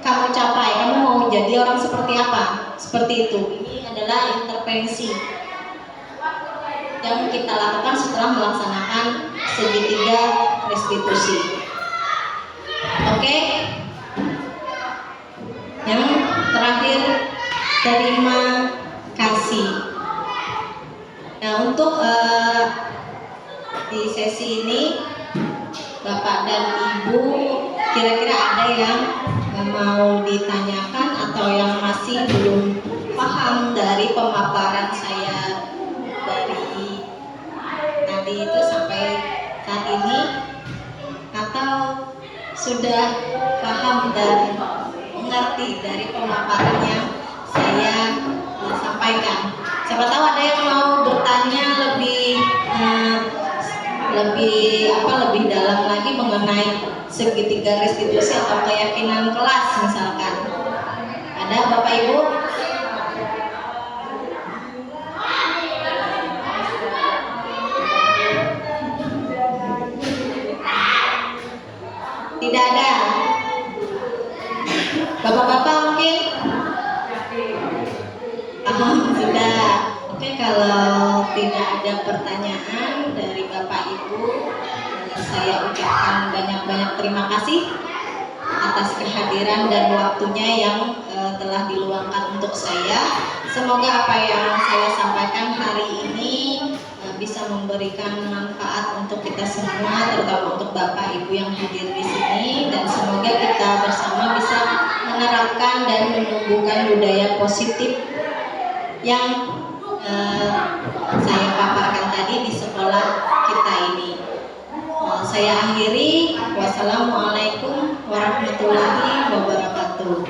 kamu capai? Kamu mau jadi orang seperti apa? Seperti itu. Ini adalah intervensi yang kita lakukan setelah melaksanakan segitiga restitusi. Oke? Yang terakhir, terima kasih. Nah, untuk di sesi ini Bapak dan Ibu kira-kira ada yang mau ditanyakan atau yang masih belum paham dari pemaparan saya dari tadi itu sampai saat ini, atau sudah paham dan mengerti dari pemaparan yang saya sampaikan. Siapa tahu ada yang mau bertanya lebih dalam lagi mengenai segitiga restitusi atau keyakinan kelas misalkan. Ada Bapak Ibu? Tidak ada. Bapak-bapak mungkin? Sudah. Oke, kalau tidak ada pertanyaan dari Bapak Ibu, saya ucapkan banyak-banyak terima kasih atas kehadiran dan waktunya yang telah diluangkan untuk saya. Semoga apa yang saya sampaikan hari ini bisa memberikan manfaat untuk kita semua, terutama untuk Bapak Ibu yang hadir di sini, dan semoga kita bersama bisa menerapkan dan menumbuhkan budaya positif yang saya paparkan tadi di sekolah kita ini. Saya akhiri. Wassalamualaikum warahmatullahi wabarakatuh.